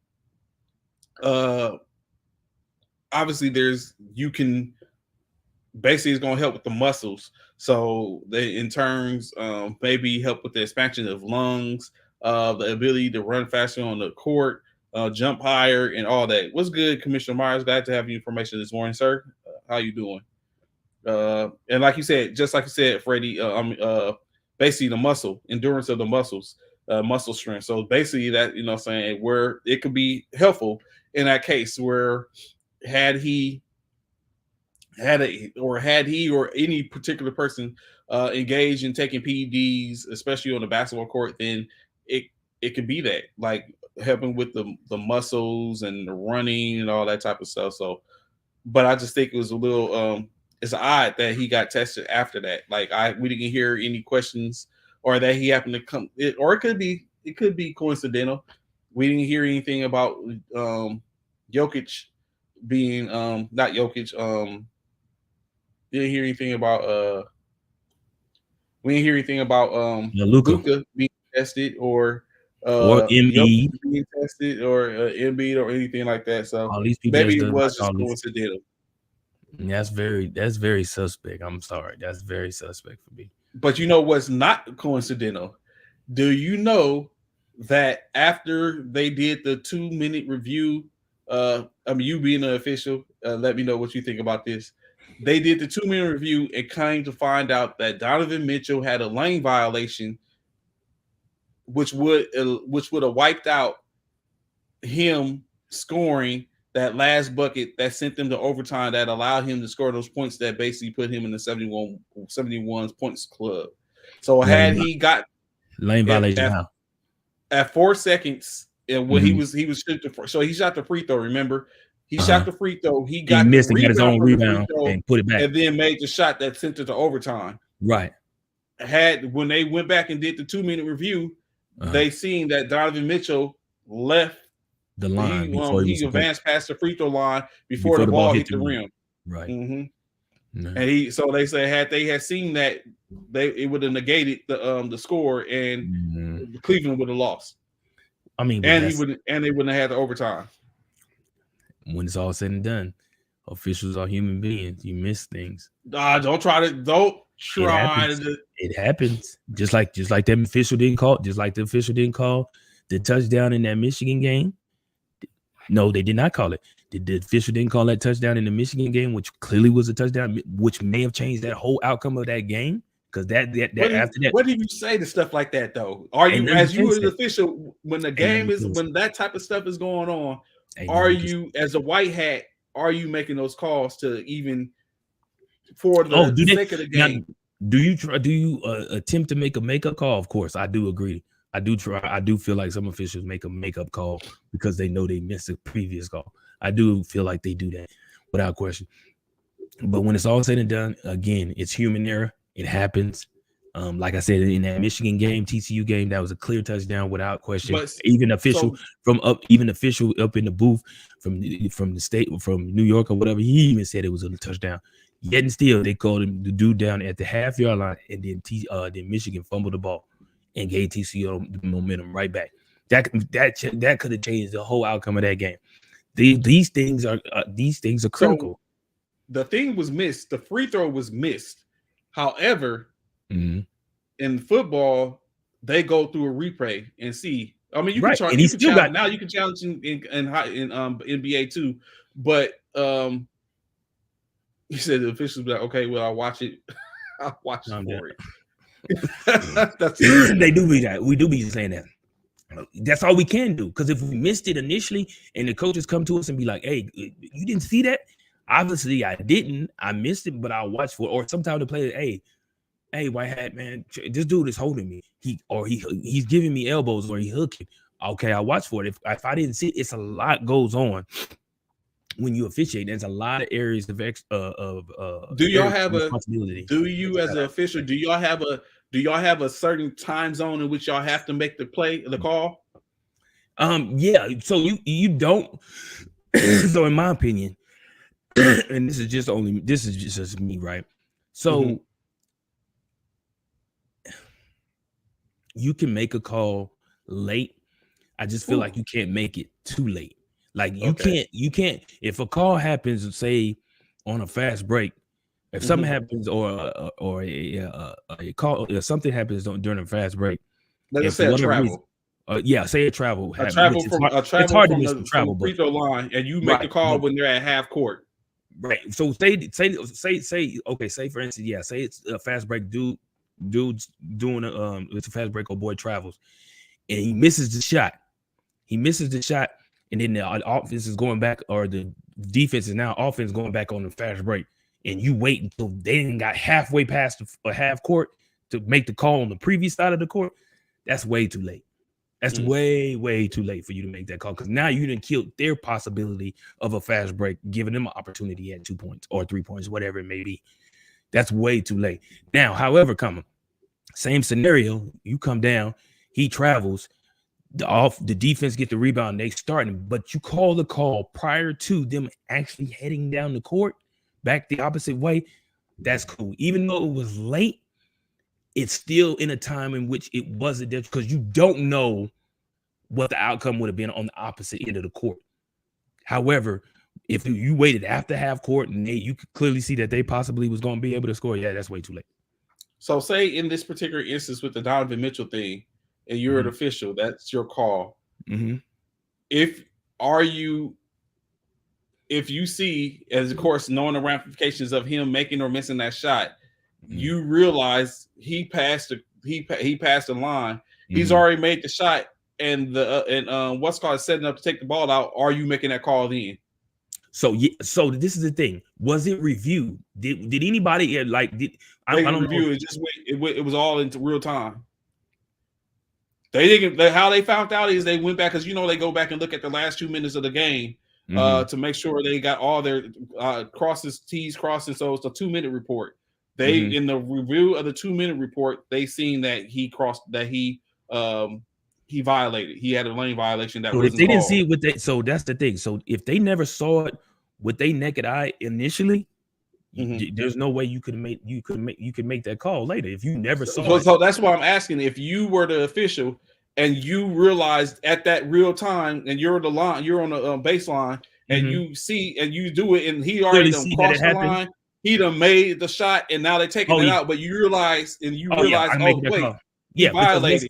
there's you can basically it's going to help with the muscles. So they in terms maybe help with the expansion of lungs, the ability to run faster on the court, jump higher, and all that. What's good, Commissioner Myers? Glad to have your information this morning, sir. How you doing? And like you said, Freddie, basically the muscle endurance of the muscles, muscle strength. So basically that, saying where it could be helpful in that case where had he or any particular person engaged in taking PEDs, especially on the basketball court, then it could be that, like helping with the muscles and the running and all that type of stuff. So, but I just think it was a little it's odd that he got tested after that. Like we didn't hear any questions, or that he happened to come, or it could be coincidental. We didn't hear anything about Jokic being not Jokic. Didn't hear anything about we didn't hear anything about Luka being tested or Embiid being tested or Embiid or anything like that. So maybe it was just coincidental. That's very suspect. I'm sorry. That's very suspect for me. But you know what's not coincidental? Do you know that after they did the 2-minute review, you being an official, let me know what you think about this. They did the 2-minute review and came to find out that Donovan Mitchell had a lane violation, which would have wiped out him scoring that last bucket that sent them to overtime, that allowed him to score those points that basically put him in the 71 points club. So had he got lane violation at 4 seconds, and when he was so he shot the free throw. Remember, he shot the free throw. He got missed and got his own rebound and put it back, and then made the shot that sent it to overtime. Right. When they went back and did the 2-minute review, they seen that Donovan Mitchell left the line before He advanced past the free throw line before the ball hit the rim. Right. Mm-hmm. And so they say had they had seen that, it would have negated the score, and Cleveland would have lost. I mean, and they wouldn't have had the overtime. When it's all said and done, officials are human beings. You miss things. Don't try to. It happens. Just like that official didn't call. Just like the official didn't call the touchdown in that Michigan game. No, they did not call it. The official didn't call that touchdown in the Michigan game, which clearly was a touchdown, which may have changed that whole outcome of that game. Because what do you say to stuff like that though? Are you, as you as an official, when the game is, when that type of stuff is going on, are you as a white hat, are you making those calls to even for the sake of the game? Now, do you attempt to make a makeup call? Of course, I do agree. I do try. I do feel like some officials make a makeup call because they know they missed a previous call. I do feel like they do that without question. But when it's all said and done, again, it's human error. It happens. Like I said, in that Michigan game, TCU game, that was a clear touchdown without question. But even official up in the booth from the state, from New York or whatever, he even said it was a touchdown. Yet and still, they called him the dude down at the half-yard line, and then Michigan fumbled the ball and gave TCU the momentum right back. That could have changed the whole outcome of that game. These things are critical. So the thing was missed. The free throw was missed. However, in football, they go through a replay and see. I mean, you can challenge. You can challenge in NBA too, but he said the officials be like, okay, well, I'll watch it. I'll watch it for it. They do be that. We do be saying that. That's all we can do. Because if we missed it initially and the coaches come to us and be like, hey, you didn't see that? Obviously, I didn't. I missed it, but I'll watch for it. Or sometimes the player, hey, white hat, man, this dude is holding me. He's giving me elbows or he's hooking. Okay, I'll watch for it. If I didn't see it, it's a lot goes on when you officiate. There's a lot of areas of do y'all have responsibility? Do you as an official, do y'all have a certain time zone in which y'all have to make the call? Yeah. So you don't. So in my opinion, and this is just me, right? So you can make a call late. I just feel like you can't make it too late. Like you can't. If a call happens, say on a fast break, if something happens or a call, if something happens during a fast break, let's say a travel. Say a travel. It's hard to miss the travel free throw line, and you make the call when they're at half court. Right. So say okay. Say for instance, say it's a fast break. Dude's doing it's a fast break. Or boy travels, and he misses the shot. And then the offense is going back, or the defense is now offense going back on the fast break. And you wait until they didn't got halfway past a half court to make the call on the previous side of the court. That's way too late. That's way, way too late for you to make that call, because now you didn't kill their possibility of a fast break, giving them an opportunity at 2 points or 3 points, whatever it may be. That's way too late. Now, however, same scenario, you come down, he travels, the defense get the rebound, they starting, but you call the call prior to them actually heading down the court back the opposite way. That's cool. Even though it was late, it's still in a time in which it wasn't there, because you don't know what the outcome would have been on the opposite end of the court. However, if you waited after half court and you could clearly see that they possibly was going to be able to score, that's way too late. So say in this particular instance with the Donovan Mitchell thing, and you're an official, that's your call. If you see, as of course, knowing the ramifications of him making or missing that shot, you realize he passed the line. He's already made the shot, and what's called setting up to take the ball out. Are you making that call then? So this is the thing. Was it reviewed? Did anybody I don't review it? Just wait. It was all into real time. They didn't. How they found out is they went back, because they go back and look at the last 2 minutes of the game to make sure they got all their T's crossing. So it's a 2-minute report. They in the review of the 2-minute report, they seen that he crossed, that he he violated. He had a lane violation that So if wasn't they didn't called. see it with they, so that's the thing. So if they never saw it with their naked eye initially, there's no way you could make that call later if you never saw it. So that's why I'm asking, if you were the official and you realized at that real time, and you're the line, you're on the baseline, and you see and you do it, and he already done crossed the line, he done made the shot, and now they're taking it out, but you realize wait, he violated.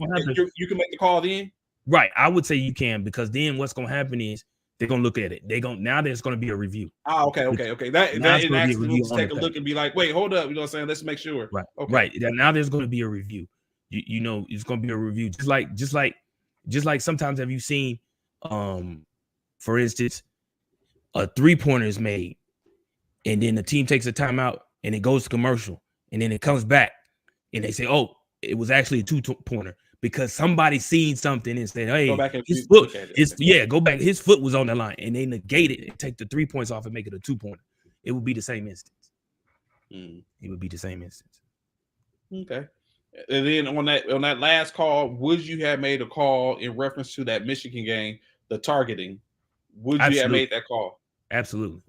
You can make the call then. Right, I would say you can, because then what's going to happen is they're going to look at it. Now there's going to be a review. Okay. That actually take a look and be like, wait, hold up. You know what I'm saying? Let's make sure. Right. Okay. Right. Now there's going to be a review. You know, it's going to be a review. Just like sometimes have you seen, for instance, a 3-pointer is made, and then the team takes a timeout and it goes to commercial, and then it comes back and they say, oh, it was actually a 2-pointer. Because somebody seen something and said, "Hey, his foot go back. His foot was on the line," and they negate it and take the 3 points off and make it a 2-pointer. It would be the same instance. It would be the same instance. Okay. And then on that last call, would you have made a call in reference to that Michigan game, the targeting? Would you have made that call? Absolutely.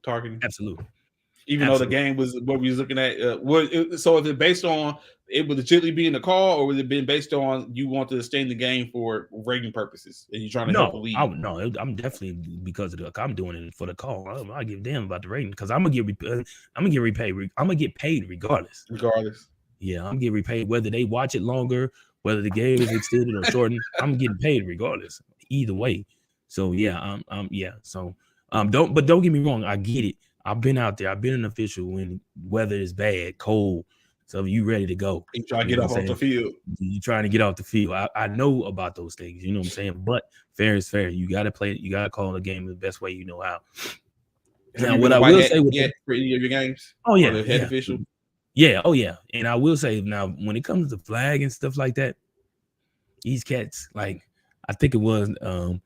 Targeting. Absolutely. Even though the game was what we was looking at, so is it based on it was legitimately being a call, or was it been based on you want to stay in the game for rating purposes and you're trying to help the league? I'm definitely because of I'm doing it for the call. I give a damn about the rating because I'm gonna get paid regardless. Yeah, I'm getting repaid whether they watch it longer, whether the game is extended or shortened. I'm getting paid regardless, either way. So yeah, don't get me wrong. I get it. I've been out there. I've been an official when weather is bad, cold. So you ready to go. You trying to get off the field. You trying to get off the field. I know about those things. You know what I'm saying? But fair is fair. You got to play. You got to call the game the best way you know how. Now, what I will say for any of your games? Oh yeah, the head official. Yeah. Oh yeah. And I will say now, when it comes to flag and stuff like that, these cats, like I think it was a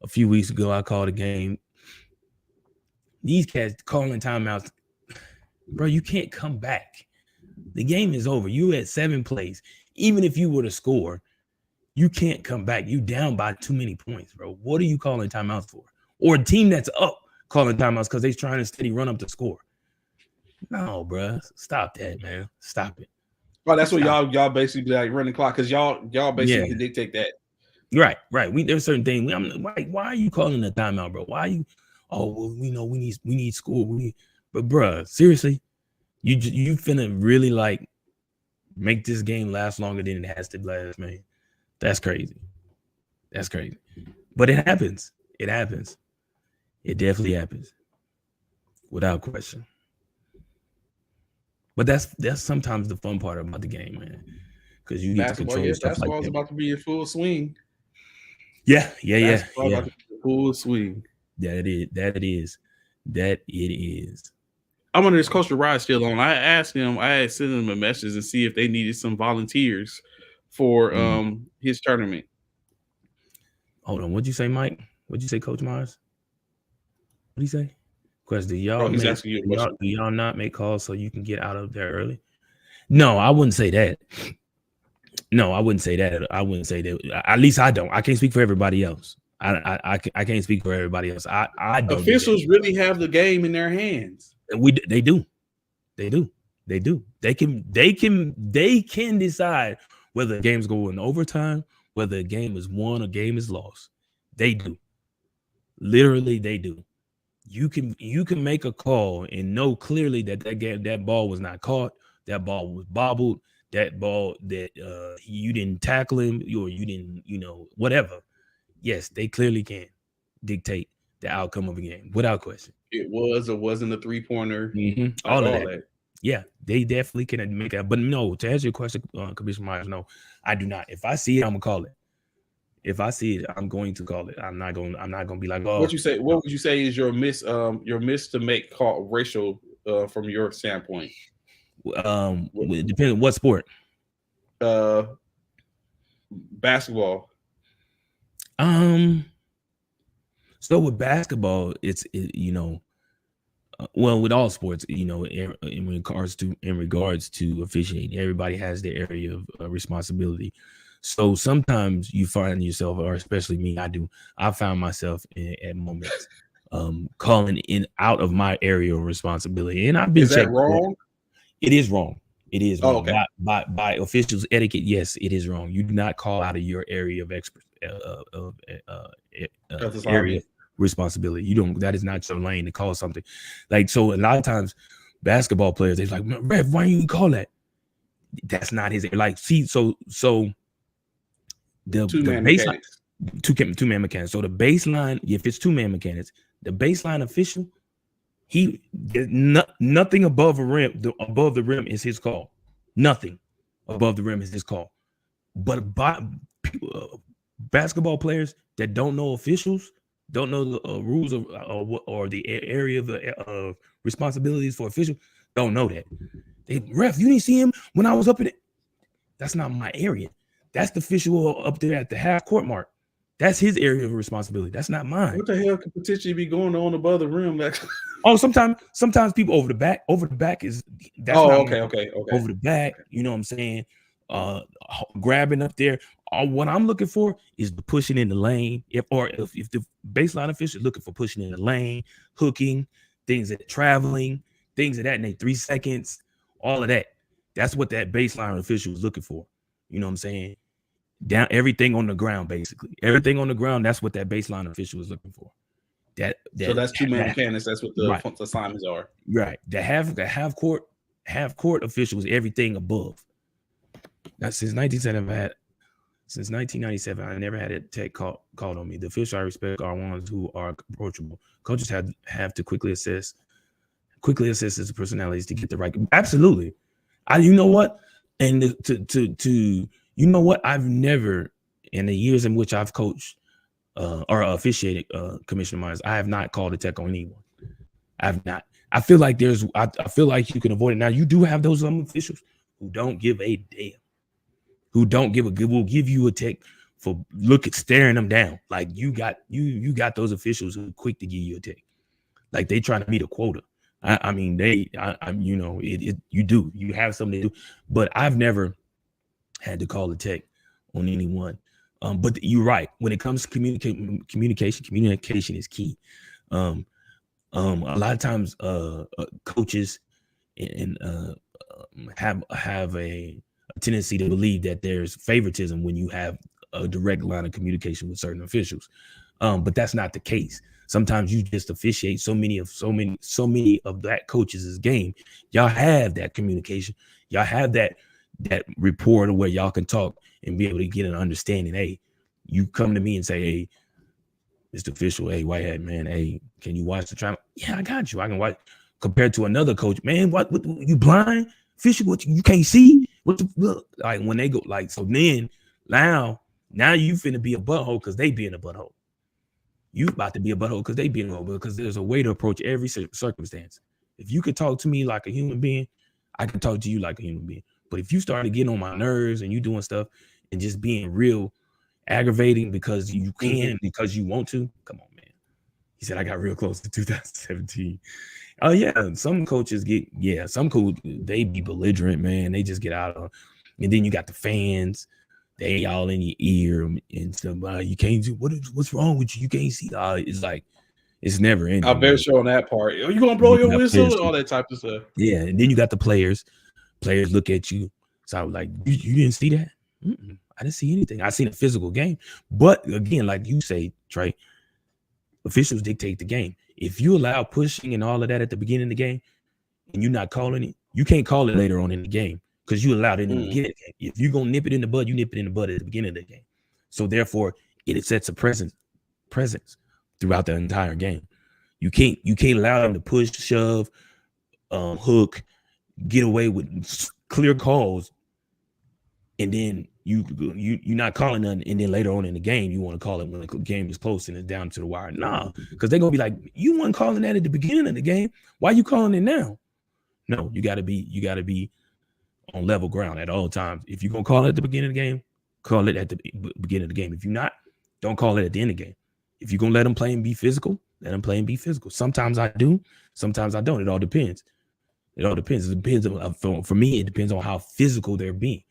few weeks ago, I called a game. These cats calling timeouts, bro. You can't come back. The game is over. You at 7 plays. Even if you were to score, you can't come back. You down by too many points, bro. What are you calling timeouts for? Or a team that's up calling timeouts because they're trying to steady run up the score. No, bro. Stop that, man. Stop it. Well, that's what y'all basically like running clock because y'all basically can dictate that. Right. There's certain things. I'm like, why are you calling a timeout, bro? Why are you? Oh, well, we know we need score. But bro, seriously, you finna really like make this game last longer than it has to last, man. That's crazy. But it happens. It definitely happens, without question. But that's sometimes the fun part about the game, man, because you get to control stuff like that. Basketball's about to be in full swing. Yeah. Full swing. That it is. I wonder if Coach Rod still on. I asked him. I had sent him a message and see if they needed some volunteers for his tournament. Hold on. What'd you say, Mike? What'd you say, Coach Myers? What'd he say? Question: Do y'all not make calls so you can get out of there early? No, I wouldn't say that. I wouldn't say that. At least I don't. I can't speak for everybody else. I can't speak for everybody else. I don't. Officials really have the game in their hands. They do. They can decide whether the game's going overtime, whether a game is won or game is lost. They do. Literally, they do. You can make a call and know clearly that ball was not caught, that ball was bobbled, that ball that you didn't tackle him or you didn't, whatever. Yes, they clearly can dictate the outcome of a game without question. It was or wasn't a 3-pointer. All of that. Yeah, they definitely can make that. But no, to answer your question, Commissioner Myers, no, I do not. If I see it, I'm gonna call it. If I see it, I'm going to call it. I'm not gonna be like, oh. What would you say is your miss to make call racial from your standpoint? It depends on what sport. Basketball. So with basketball, well, with all sports, in regards to officiating, everybody has their area of responsibility. So sometimes you find yourself, or especially me, I found myself at moments calling in out of my area of responsibility. And I've been Is that checked. wrong? It is wrong. It is Oh, wrong. okay. By officials etiquette, yes, it is wrong. You do not call out of your area of area of responsibility. You don't. That is not your lane to call something. Like, so a lot of times, basketball players, they're like, ref, why you call that? That's not his. Like, see, so the Two-man baseline, mechanics. two-man mechanics. So the baseline, if it's two-man mechanics, the baseline official, he nothing above a rim. Above the rim is his call. Nothing above the rim is his call. But basketball players that don't know officials, don't know the rules of or the area of responsibilities for officials, don't know that. Ref, you didn't see him when I was up in it. That's not my area. That's the official up there at the half court mark. That's his area of responsibility. That's not mine. What the hell could potentially be going on above the rim? Oh, sometimes people over the back is that's okay. Over the back, you know what I'm saying? Grabbing up there. What I'm looking for is the pushing in the lane. If the baseline official is looking for pushing in the lane, hooking, things that traveling, things of that nature, 3 seconds, all of that. That's what that baseline official is looking for. You know what I'm saying? Down everything on the ground, basically. Everything on the ground, that's what that baseline official is looking for. So that's two-man mechanics. That's what the assignments are. Right. The half court officials, everything above. Now, since 1997, I never had a tech called on me. The officials I respect are ones who are approachable. Coaches have to quickly assess his personalities to get the right. Absolutely. You know what? And to you know what? I've never, in the years in which I've coached or officiated Commissioner Myers, I have not called a tech on anyone. I've not. I feel like I feel like you can avoid it. Now, you do have those officials who don't give a damn, who will give you a tech for staring them down. Like you got those officials who are quick to give you a tech. Like they trying to meet a quota. I mean, you know, you have something to do, but I've never had to call a tech on anyone. But you're right. When it comes to communication is key. A lot of times, coaches and have a tendency to believe that there's favoritism when you have a direct line of communication with certain officials, but that's not the case. Sometimes you just officiate so many of that coach's game. Y'all have that communication. Y'all have that rapport where y'all can talk and be able to get an understanding. Hey, you come to me and say, hey, Mr. Official, hey, Whitehead, man, hey, can you watch the trial? Yeah, I got you. I can watch. Compared to another coach, man, what you blind? Official, what you can't see? What the like when they go like so? Then now you finna be a butthole because they being a butthole. You about to be a butthole because they being a butthole because there's a way to approach every circumstance. If you could talk to me like a human being, I can talk to you like a human being. But if you start to get on my nerves and you doing stuff and just being real aggravating because you can, because you want to, come on, man. He said I got real close to 2017. Oh yeah, some coaches they be belligerent, man. They just get out of, and then you got the fans, they all in your ear and stuff. You can't do what's wrong with you? You can't see. It's like it's never ending. I'll bet you on that part. Are you gonna blow your whistle and all that type of stuff? Yeah, and then you got the players. Players look at you. So I was like, you didn't see that? I didn't see anything. I seen a physical game. But again, like you say, Trey, officials dictate the game. If you allow pushing and all of that at the beginning of the game and you're not calling it, you can't call it later on in the game because you allowed it in the beginning of the game. If you're going to nip it in the bud, you nip it in the bud at the beginning of the game. So therefore, it sets a presence throughout the entire game. You can't allow them to push, shove, hook, get away with clear calls, and then you're not calling none, and then later on in the game you want to call it when the game is close and it's down to the wire. Nah, because they're gonna be like, you weren't calling that at the beginning of the game. Why are you calling it now? No, you gotta be on level ground at all times. If you're gonna call it at the beginning of the game, call it at the beginning of the game. If you're not, don't call it at the end of the game. If you're gonna let them play and be physical, let them play and be physical. Sometimes I do, sometimes I don't. It all depends. It depends. For me, it depends on how physical they're being.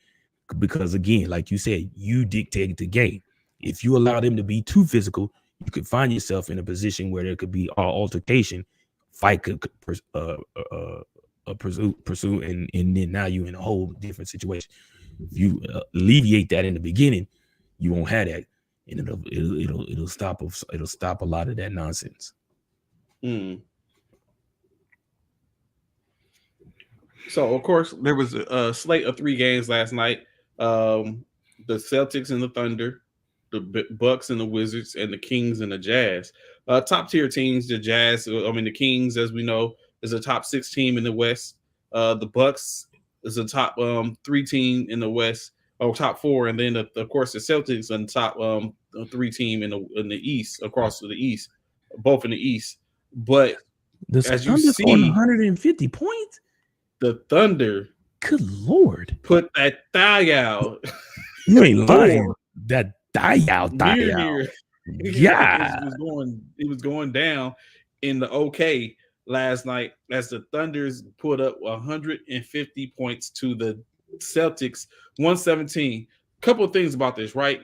because again, like you said, you dictate the game. If you allow them to be too physical, you could find yourself in a position where there could be altercation, fight could pursue, and then now you're in a whole different situation. If you alleviate that in the beginning, you won't have that, and it'll stop a lot of that nonsense. So of course there was a slate of 3 games last night. The Celtics and the Thunder, the Bucks and the Wizards, and the Kings and the Jazz. Top tier teams, the Jazz. The Kings, as we know, is a top 6 team in the West. The Bucks is a top 3 team in the West, or top 4, and then of course the Celtics on top 3 team in the East, across to the East, both in the East. But as you see, 150 points. The Thunder, good Lord, put that thigh out. You ain't lying. That thigh out. Yeah, it was going down in the OK last night as the Thunders put up 150 points to the Celtics 117. Couple of things about this, right?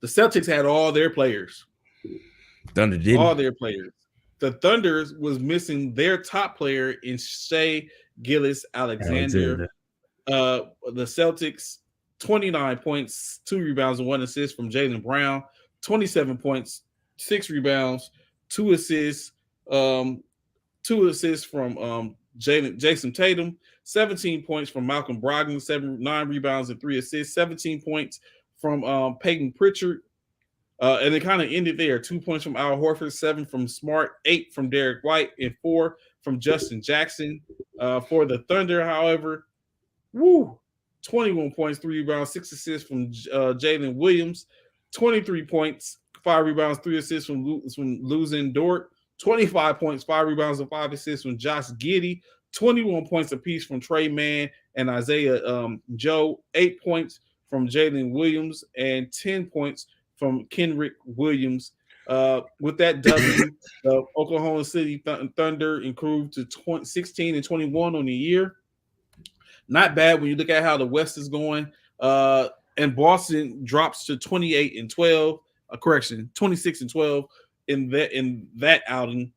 The Celtics had all their players. Thunder did all their players. The Thunders was missing their top player in Shai Gilgeous-Alexander. The Celtics, 29 points, 2 rebounds, and 1 assist from Jaylen Brown. 27 points, 6 rebounds, 2 assists. 2 assists from Jason Tatum. 17 points from Malcolm Brogdon. 9 rebounds and 3 assists. 17 points from Peyton Pritchard. And it kind of ended there. 2 points from Al Horford, 7 from Smart, 8 from Derek White, and 4 from Justin Jackson. For the Thunder, however, 21 points, 3 rebounds, 6 assists from Jalen Williams, 23 points, 5 rebounds, 3 assists from Luzen Dort, 25 points, 5 rebounds, and 5 assists from Josh Giddey, 21 points apiece from Trey Mann and Isaiah Joe, 8 points from Jalen Williams, and 10 points from Kenrick Williams. With that W, the Oklahoma City Thunder improved to 16 and 21 on the year. Not bad when you look at how the West is going. And Boston drops to 28 and 12. 26 and 12 in that outing.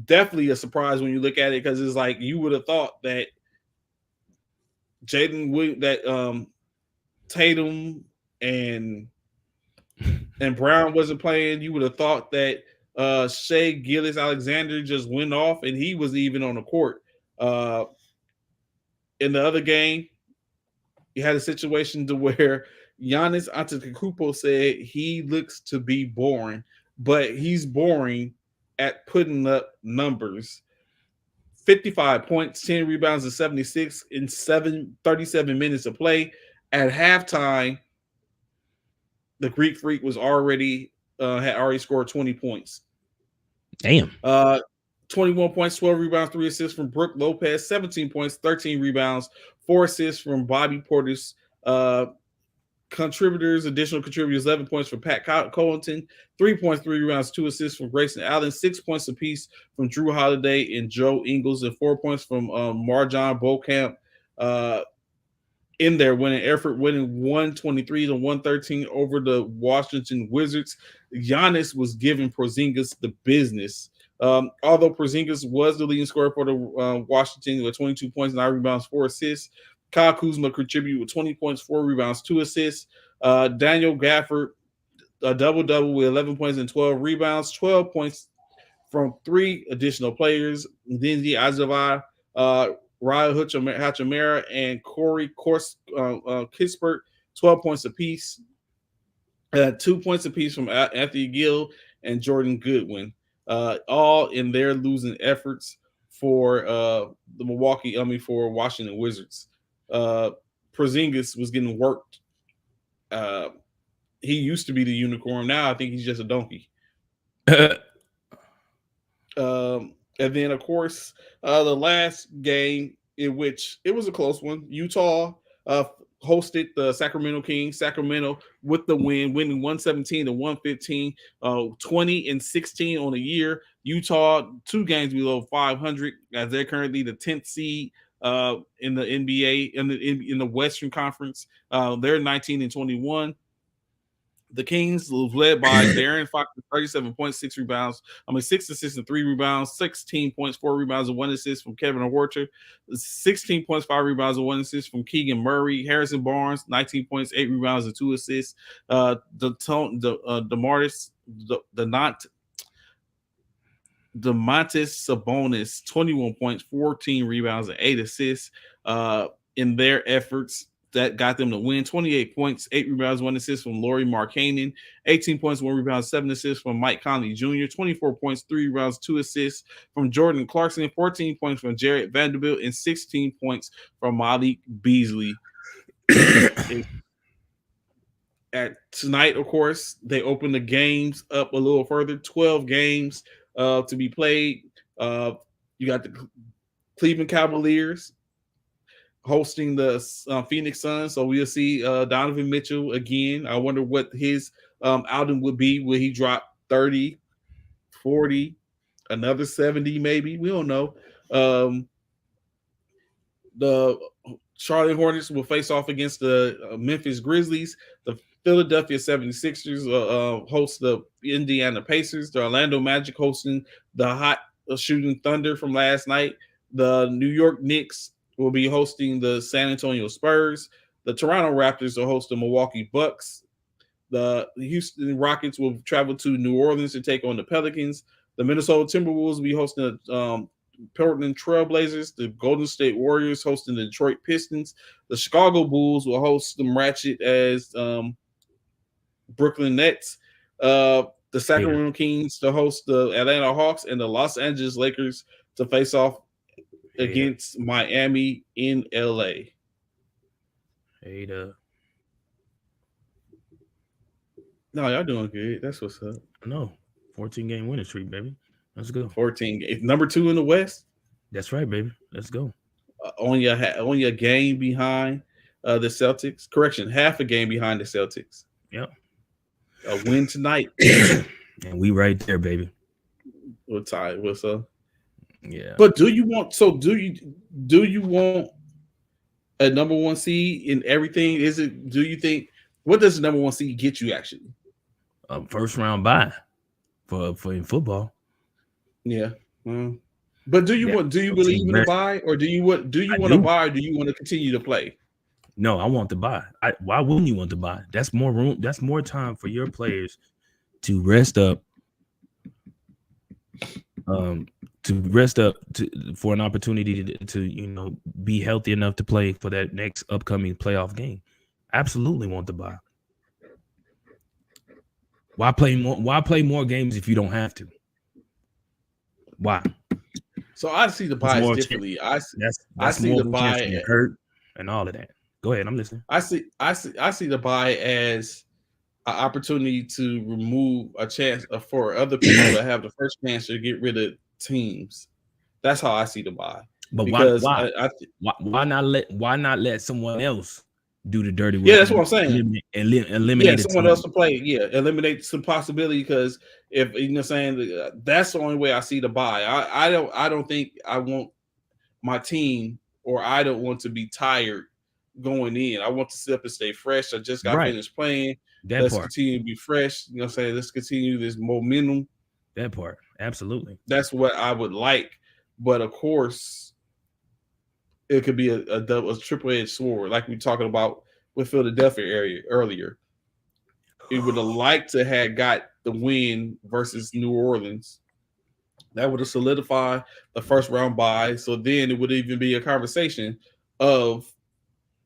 Definitely a surprise when you look at it, because it's like you would have thought that Tatum and Brown wasn't playing. You would have thought that Shai Gilgeous-Alexander just went off and he was even on the court. In the other game, you had a situation to where Giannis Antetokounmpo said he looks to be boring, but he's boring at putting up numbers. 55 points, 10 rebounds, and 76 in 37 minutes of play. At halftime, the Greek Freak was had already scored 20 points. Damn. 21 points, 12 rebounds, 3 assists from Brook Lopez, 17 points, 13 rebounds, 4 assists from Bobby Portis. Additional contributors, 11 points from Pat Connaughton, 3 points, 3 rebounds, 2 assists from Grayson Allen, 6 points apiece from Drew Holiday and Joe Ingles, and 4 points from Marjon Beauchamp. In their winning effort, winning 123 to 113 over the Washington Wizards. Giannis was giving Porzingis the business. Although Porzingis was the leading scorer for the Washington with 22 points, 9 rebounds, 4 assists. Kyle Kuzma contributed with 20 points, 4 rebounds, 2 assists. Daniel Gafford, a double-double with 11 points and 12 rebounds, 12 points from 3 additional players. Dingy Ajava, Ryan Hachimura, and Corey Kispert, 12 points apiece. 2 points apiece from Anthony Gill and Jordan Goodwin, all in their losing efforts for for Washington Wizards. Porzingis was getting worked. He used to be the unicorn. Now I think he's just a donkey. And then, of course, the last game, in which it was a close one, Utah hosted the Sacramento Kings. Sacramento with the win, winning 117 to 115, 20 and 16 on the year. Utah 2 games below 500 as they're currently the 10th seed. in the NBA in the Western Conference. They're 19-21. The Kings was led by Darren Fox with 37.6 rebounds. 6 assists and 3 rebounds, 16 points, 4 rebounds, and 1 assist from Kevin O'Horter, 16 points, 5 rebounds, and 1 assist from Keegan Murray. Harrison Barnes, 19 points, 8 rebounds, and 2 assists. DeMontis Sabonis, 21 points, 14 rebounds, and 8 assists in their efforts that got them to win. 28 points, 8 rebounds, 1 assist from Lauri Markkanen, 18 points, 1 rebound, 7 assists from Mike Conley Jr., 24 points, 3 rebounds, 2 assists from Jordan Clarkson, 14 points from Jared Vanderbilt, and 16 points from Malik Beasley. At tonight, of course, they open the games up a little further, 12 games to be played. You got the Cleveland Cavaliers hosting the Phoenix Suns, so we'll see Donovan Mitchell again. I wonder what his outing would be. Will he drop 30, 40, another 70 maybe? We don't know. The Charlotte Hornets will face off against the Memphis Grizzlies. The Philadelphia 76ers host the Indiana Pacers. The Orlando Magic hosting the hot shooting Thunder from last night. The New York Knicks will be hosting the San Antonio Spurs. The Toronto Raptors will host the Milwaukee Bucks. The Houston Rockets will travel to New Orleans to take on the Pelicans. The Minnesota Timberwolves will be hosting the Portland Trailblazers. The Golden State Warriors hosting the Detroit Pistons. The Chicago Bulls will host them ratchet as Brooklyn Nets. The Sacramento Kings to host the Atlanta Hawks, and the Los Angeles Lakers to face off against Miami in LA. No, y'all doing good. That's what's up. No, 14-game winning streak, baby. Let's go. 14. Number 2 in the West. That's right, baby. Let's go. Only a game behind the Celtics. Correction, half a game behind the Celtics. Yep. A win tonight. And we right there, baby. We're tied. What's up? Yeah. But do you want a number 1 seed in everything? Do you think, what does the number 1 seed get you actually? First round bye for in football. Yeah. But do you believe in the bye, or do you want to buy, or do you want to continue to play? No, I want to buy. Why wouldn't you want to buy? That's more room. That's more time for your players to rest up. For an opportunity to be healthy enough to play for that next upcoming playoff game. Absolutely want to buy. Why play more games if you don't have to? Why? So I see the buy differently. I see the buy hurt and all of that. Go ahead, I'm listening. I see the buy as an opportunity to remove a chance for other people to have the first chance to get rid of teams. That's how I see the buy. But why not let someone else do the dirty work? Yeah, that's what I'm saying. Eliminate someone else to play. Yeah, eliminate some possibility, because if that's the only way I see the buy. I don't think I want my team, or I don't want to be tired going in. I want to sit up and stay fresh. I just got finished playing. Let's continue to be fresh. Let's continue this momentum. That part, absolutely. That's what I would like. But of course, it could be a triple-edged sword, like we talking about with Philadelphia earlier. It would have liked to have got the win versus New Orleans. That would have solidified the first round bye. So then it would even be a conversation of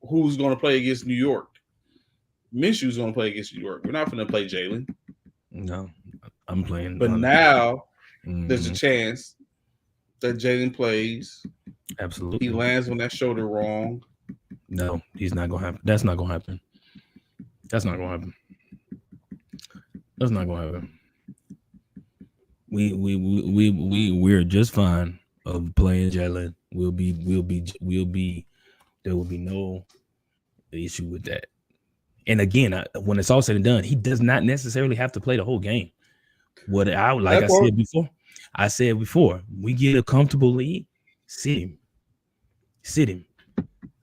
who's going to play against New York. Minshew's going to play against New York. We're not going to play Jalen. No, I'm playing. But now there's a chance that Jalen plays. Absolutely. He lands on that shoulder wrong. No, he's not going to happen. That's not going to happen. That's not going to happen. That's not going to happen. We're just fine of playing Jalen. We'll be. There will be no issue with that. And again, when it's all said and done, he does not necessarily have to play the whole game. I said before, we get a comfortable lead, sit him. Sit him.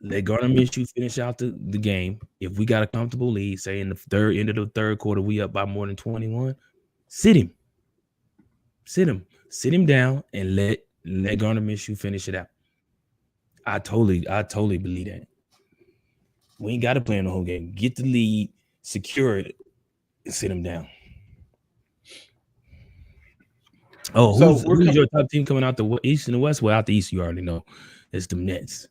Let Gardner Minshew finish out the game. If we got a comfortable lead, say in the end of the third quarter, we up by more than 21. Sit him. Sit him down, and let Gardner Minshew finish it out. I totally believe that. We ain't got to play in the whole game. Get the lead, secure it, and sit him down. Oh, So who's your top team coming out the East and the West? Well, out the East, you already know. It's the Nets.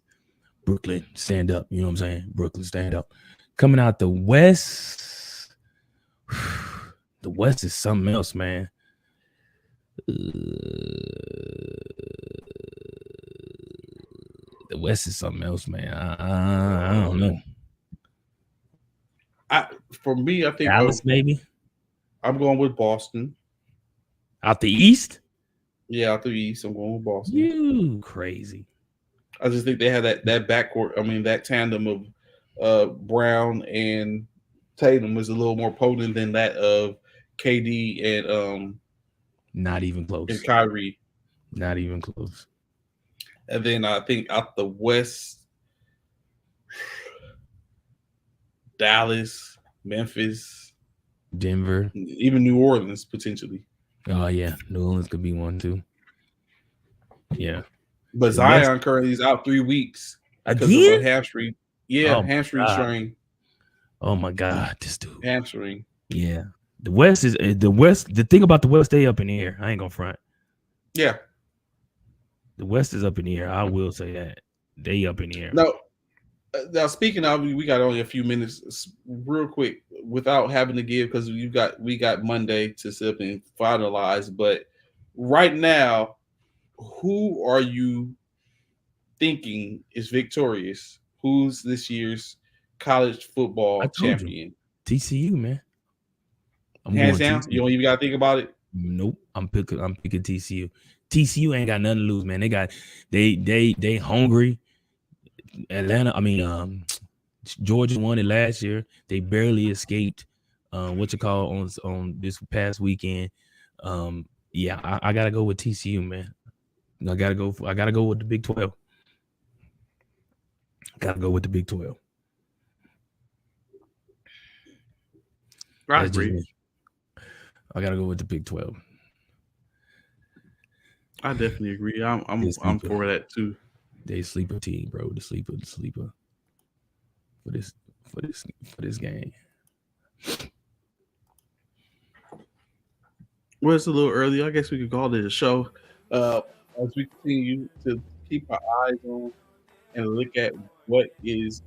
Brooklyn, stand up. You know what I'm saying? Brooklyn, stand up. Coming out the West, the West is something else, man. The West is something else, man. I don't know. For me, I think Dallas, maybe. I'm going with Boston. Out the East? Yeah, out the East, I'm going with Boston. You crazy. I just think they have that backcourt. I mean, that tandem of Brown and Tatum is a little more potent than that of KD and not even close. And Kyrie. Not even close. And then I think out the West, Dallas, Memphis, Denver, even New Orleans potentially. Oh yeah, New Orleans could be one too. Yeah. But Zion currently is out 3 weeks because of a hamstring. Yeah, hamstring strain. Oh my God, this dude. Hamstring. Yeah. The West. The thing about the West, they up in the air. I ain't gonna front. Yeah. The West is up in the air. I will say that. They up in the air. Now speaking of, we got only a few minutes, real quick, without having to give, because we got Monday to sit up and finalize. But right now, who are you thinking is victorious? Who's this year's college football champion? TCU, man. Hands down. TCU. You don't even got to think about it. Nope. I'm picking TCU. TCU ain't got nothing to lose, man. They hungry. Georgia won it last year. They barely escaped on this past weekend. I gotta go with TCU, man. I gotta go with the Big 12. Gotta go with the Big 12. I agree. I gotta go with the Big 12. I definitely agree. I'm for that too. They sleeper team, bro. The sleeper for this game. Well, it's a little early. I guess we could call it a show. As we continue to keep our eyes on and look at what is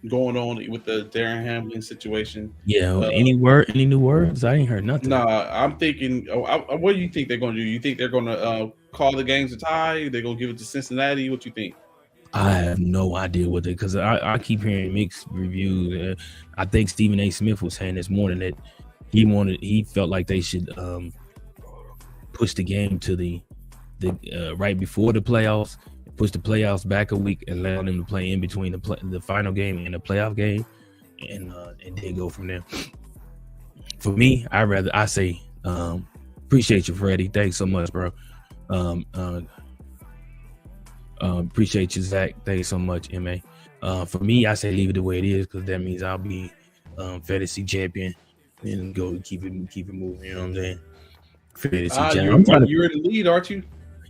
going on with the Darren Hamlin situation. Yeah. Any new words? I ain't heard nothing. Nah, I'm thinking. What do you think they're going to do? You think they're going to call the games a tie? They're going to give it to Cincinnati? What you think? I have no idea what because I keep hearing mixed reviews. I think Stephen A. Smith was saying this morning that he felt like they should push the game to the right before the playoffs, push the playoffs back a week, and allow them to play in between the final game and the playoff game, and then go from there. For me, I say appreciate you, Freddie. Thanks so much, bro. Appreciate you, Zach. Thanks so much, MA. For me, I say leave it the way it is because that means I'll be fantasy champion and go keep it moving. You know what I'm saying? Fantasy champion. You're in the lead, aren't you?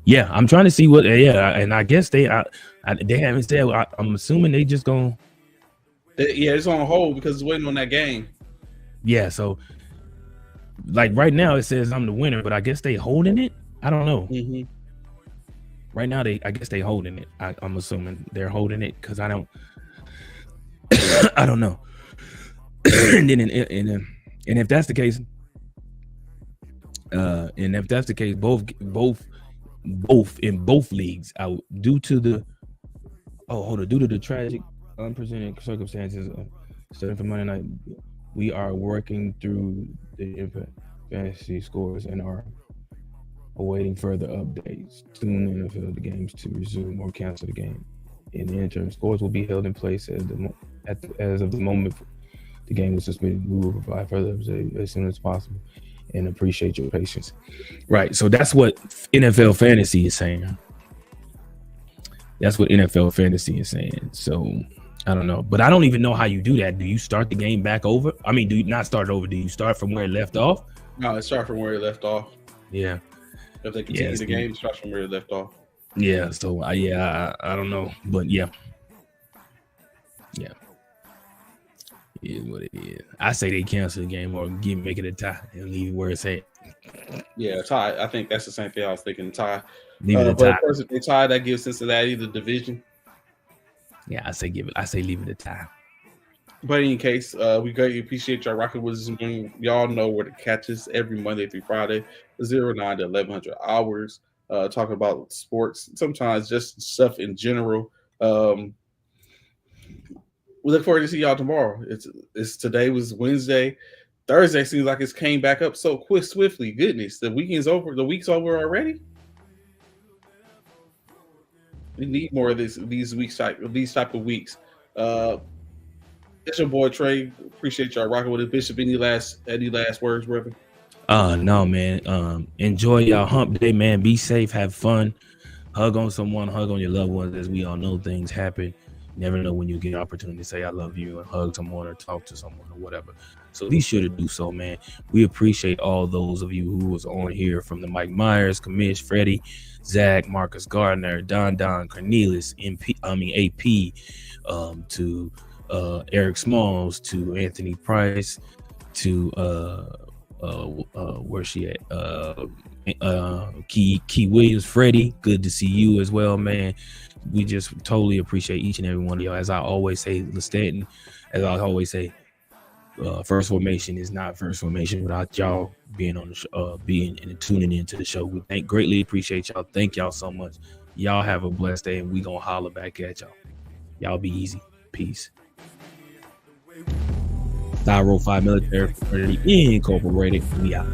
Yeah, I'm trying to see what. Yeah, and I guess they haven't said. I'm assuming they just gonna. Yeah, it's on hold because it's waiting on that game. Yeah, so like right now it says I'm the winner, but I guess they holding it. I don't know. Mm-hmm. Right now I guess they holding it. I'm assuming they're holding it because I don't. I don't know. and if that's the case, both in both leagues out due to the tragic unprecedented circumstances starting for Monday night, we are working through the fantasy scores and are awaiting further updates. Tune in for the games to resume or cancel the game. In the interim, scores will be held in place as of the moment the game was suspended. We will provide further updates as soon as possible and appreciate your patience. Right, so that's what NFL fantasy is saying. That's what NFL fantasy is saying. So I don't know, but I don't even know how you do that. Do you start the game back over? I mean, do you not start over? Do you start from where it left off? No, it starts from where it left off. Yeah. If they continue the game, it starts from where it left off. Yeah. So I don't know, but yeah. It is what it is. I say they cancel the game or make it a tie and leave it where it's at. Yeah, tie. I think that's the same thing I was thinking. Tie. Leave it a But tie. of course, if they tie, that gives Cincinnati the division. Yeah, I say leave it a tie. But in any case, we greatly appreciate y'all rocking with us. Y'all know where to catch us every Monday through Friday, 9 to 1100 hours. Talking about sports, sometimes just stuff in general. We look forward to see y'all tomorrow. It's today was Wednesday. Thursday seems like it's came back up so quick, swiftly. Goodness, the weekend's over. The week's over already. We need more of these type of weeks. It's your boy Trey. Appreciate y'all rocking with it. Bishop, any last words, brother? No, man. Enjoy y'all hump day, man. Be safe, have fun, hug on someone, hug on your loved ones. As we all know, things happen. Never know when you get an opportunity to say I love you and hug someone or talk to someone or whatever. So be sure to do so, man. We appreciate all those of you who was on here, from the Mike Myers, Kamish, Freddie, Zach, Marcus Gardner, Don, Cornelius, AP, to Eric Smalls, to Anthony Price, to where's she at? Key Williams, Freddie. Good to see you as well, man. We just totally appreciate each and every one of y'all. As I always say, Lestanton, as I always say, first formation is not first formation without y'all being on the show, being and tuning into the show. We greatly appreciate y'all. Thank y'all so much. Y'all have a blessed day, and we gonna holler back at y'all. Y'all be easy. Peace. Thyro 5 Military Fraternity Incorporated. We out.